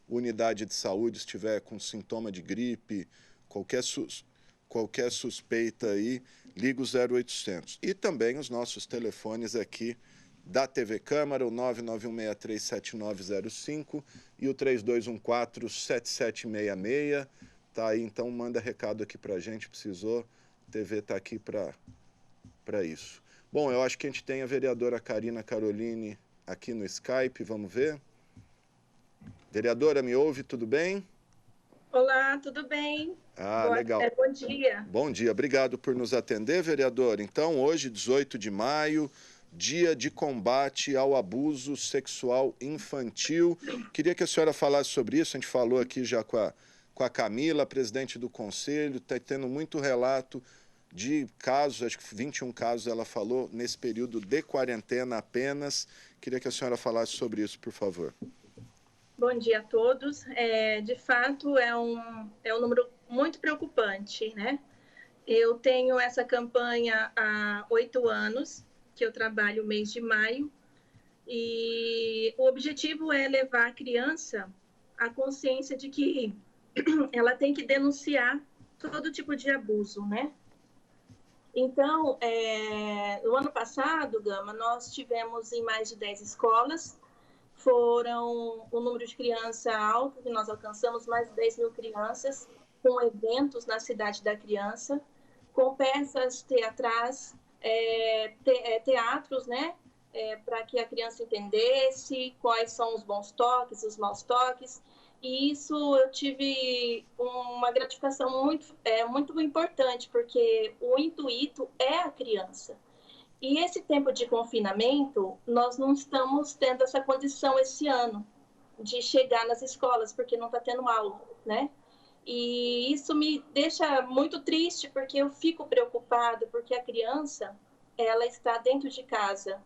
unidade de saúde, se estiver com sintoma de gripe, qualquer suspeita aí, liga o 0800. E também os nossos telefones aqui da TV Câmara, o 991637905 e o 3214-7766. Tá aí, então manda recado aqui para a gente, precisou, a TV está aqui para isso. Bom, eu acho que a gente tem a vereadora Karina Caroline aqui no Skype, vamos ver. Vereadora, me ouve, tudo bem? Olá, tudo bem? Legal. Bom dia. Bom dia, obrigado por nos atender, vereadora. Então, hoje, 18 de maio, dia de combate ao abuso sexual infantil. Queria que a senhora falasse sobre isso, a gente falou aqui já com a Camila, presidente do conselho, está tendo muito relato de casos, acho que 21 casos ela falou, nesse período de quarentena apenas. Queria que a senhora falasse sobre isso, por favor. Bom dia a todos. De fato, é um número muito preocupante, né? Eu tenho essa campanha há 8 anos, que eu trabalho o mês de maio, e o objetivo é levar a criança à consciência de que ela tem que denunciar todo tipo de abuso, né? Então, no ano passado, Gama, nós tivemos em mais de 10 escolas, foram um número de crianças alto, que nós alcançamos mais de 10 mil crianças, com eventos na Cidade da Criança, com peças teatrais, teatros, né, para que a criança entendesse quais são os bons toques, os maus toques. E isso eu tive uma gratificação muito importante, porque o intuito é a criança. E esse tempo de confinamento, nós não estamos tendo essa condição esse ano de chegar nas escolas, porque não está tendo aula, né? E isso me deixa muito triste, porque eu fico preocupada, porque a criança, ela está dentro de casa,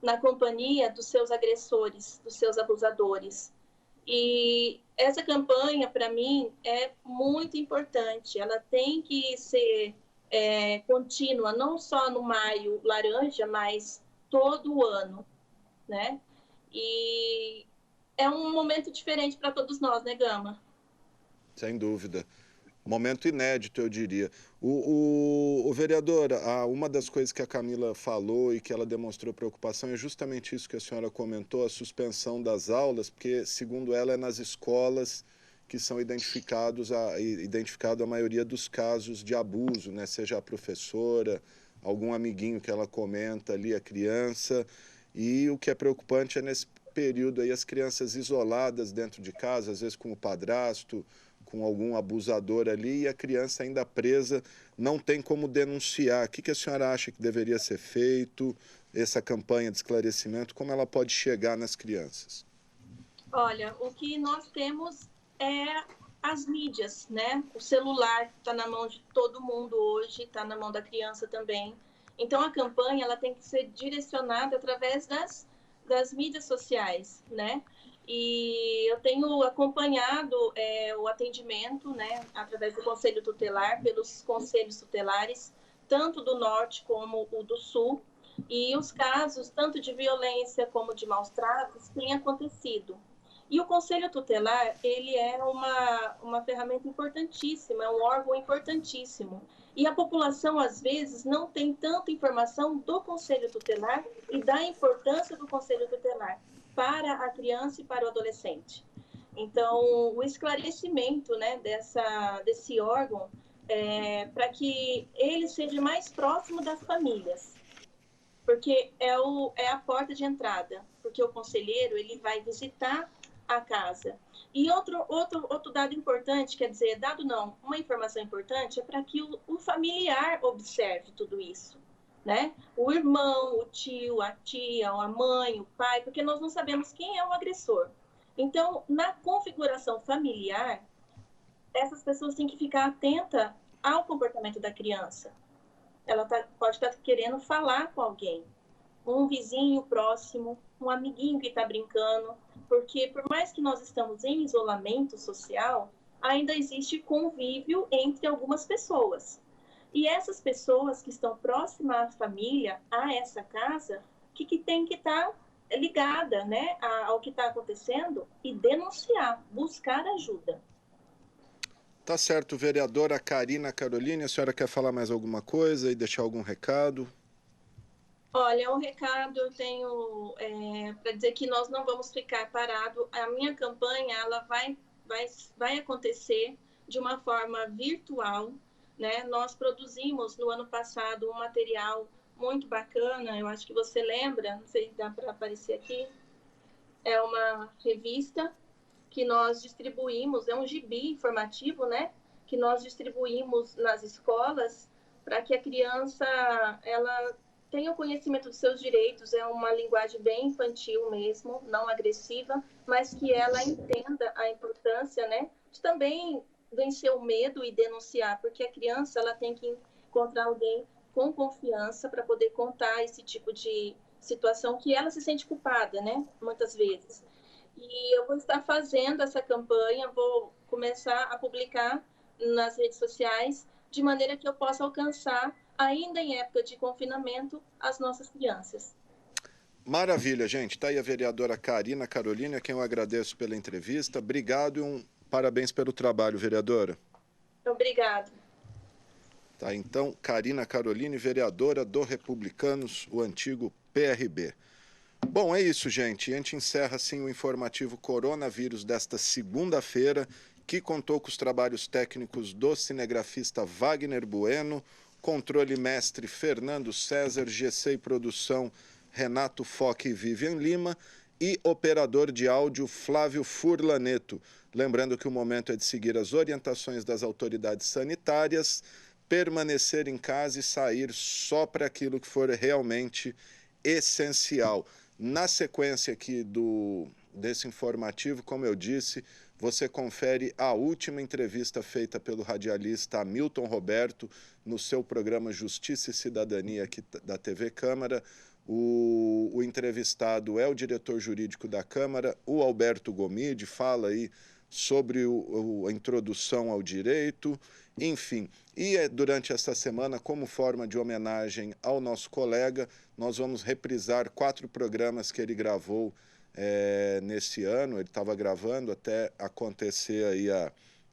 na companhia dos seus agressores, dos seus abusadores. E essa campanha, para mim, é muito importante. Ela tem que ser contínua, não só no Maio Laranja, mas todo o ano, né? E é um momento diferente para todos nós, né, Gama? Sem dúvida. Momento inédito, eu diria. O vereador, uma das coisas que a Camila falou e que ela demonstrou preocupação é justamente isso que a senhora comentou, a suspensão das aulas, porque, segundo ela, é nas escolas que são identificado a maioria dos casos de abuso, né? Seja a professora, algum amiguinho que ela comenta ali, a criança. E o que é preocupante é nesse período aí as crianças isoladas dentro de casa, às vezes com o padrasto, com algum abusador ali, e a criança ainda presa, não tem como denunciar. O que a senhora acha que deveria ser feito, essa campanha de esclarecimento, como ela pode chegar nas crianças? Olha, o que nós temos é as mídias, né? O celular está na mão de todo mundo hoje, está na mão da criança também. Então, a campanha ela tem que ser direcionada através das mídias sociais, né? E eu tenho acompanhado o atendimento, né, através do Conselho Tutelar, pelos conselhos tutelares, tanto do Norte como o do Sul, e os casos, tanto de violência como de maus tratos, têm acontecido. E o Conselho Tutelar, ele é uma ferramenta importantíssima, é um órgão importantíssimo. E a população, às vezes, não tem tanta informação do Conselho Tutelar e da importância do Conselho Tutelar para a criança e para o adolescente. Então, o esclarecimento, né, desse órgão para que ele seja mais próximo das famílias, porque é a porta de entrada, porque o conselheiro ele vai visitar a casa. E outro dado importante, quer dizer, dado não, uma informação importante é para que o familiar observe tudo isso, né? O irmão, o tio, a tia, a mãe, o pai, porque nós não sabemos quem é o agressor. Então, na configuração familiar, essas pessoas têm que ficar atentas ao comportamento da criança. Ela pode estar querendo falar com alguém, um vizinho próximo, um amiguinho que está brincando, porque por mais que nós estamos em isolamento social, ainda existe convívio entre algumas pessoas. E essas pessoas que estão próximas à família, a essa casa, que tem que estar ligada, né, ao que está acontecendo e denunciar, buscar ajuda. Tá certo, vereadora Karina Caroline, a senhora quer falar mais alguma coisa e deixar algum recado? Olha, um recado eu tenho para dizer que nós não vamos ficar parados. A minha campanha ela vai acontecer de uma forma virtual, né? Nós produzimos no ano passado um material muito bacana, eu acho que você lembra, não sei se dá para aparecer aqui, é uma revista que nós distribuímos, é um gibi informativo, né? Que nós distribuímos nas escolas para que a criança ela tenha o conhecimento dos seus direitos, é uma linguagem bem infantil mesmo, não agressiva, mas que ela entenda a importância, né, de também vencer o medo e denunciar, porque a criança ela tem que encontrar alguém com confiança para poder contar esse tipo de situação que ela se sente culpada, né, muitas vezes. E eu vou estar fazendo essa campanha, vou começar a publicar nas redes sociais, de maneira que eu possa alcançar ainda em época de confinamento, as nossas crianças. Maravilha, gente. Está aí a vereadora Karina Caroline, a quem eu agradeço pela entrevista. Obrigado e parabéns pelo trabalho, vereadora. Obrigada. Tá, então, Karina Caroline, vereadora do Republicanos, o antigo PRB. Bom, é isso, gente. A gente encerra, assim, o informativo Coronavírus desta segunda-feira, que contou com os trabalhos técnicos do cinegrafista Wagner Bueno, controle mestre Fernando César, GC e produção Renato Foque e Vivian Lima e operador de áudio Flávio Furlaneto. Lembrando que o momento é de seguir as orientações das autoridades sanitárias, permanecer em casa e sair só para aquilo que for realmente essencial. Na sequência aqui desse informativo, como eu disse, você confere a última entrevista feita pelo radialista Hamilton Roberto no seu programa Justiça e Cidadania aqui da TV Câmara. O entrevistado é o diretor jurídico da Câmara, o Alberto Gomide, fala aí sobre a introdução ao direito, enfim. E durante esta semana, como forma de homenagem ao nosso colega, nós vamos reprisar 4 programas que ele gravou nesse ano. Ele estava gravando até acontecer aí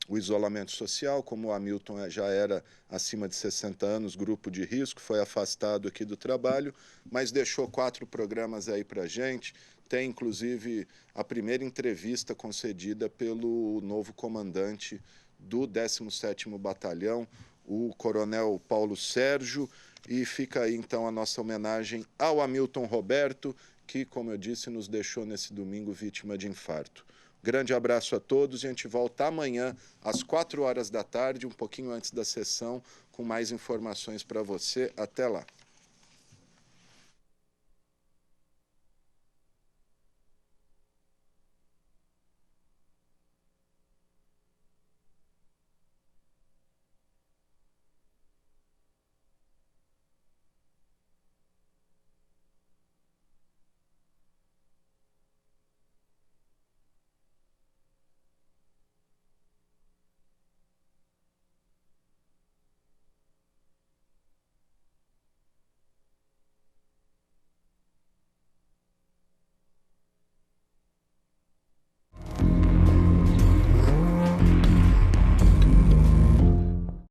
o isolamento social, como o Hamilton já era acima de 60 anos, grupo de risco, foi afastado aqui do trabalho, mas deixou 4 programas aí para a gente. Tem, inclusive, a primeira entrevista concedida pelo novo comandante do 17º Batalhão, o coronel Paulo Sérgio, e fica aí, então, a nossa homenagem ao Hamilton Roberto, que, como eu disse, nos deixou nesse domingo vítima de infarto. Grande abraço a todos e a gente volta amanhã às 4 horas da tarde, um pouquinho antes da sessão, com mais informações para você. Até lá.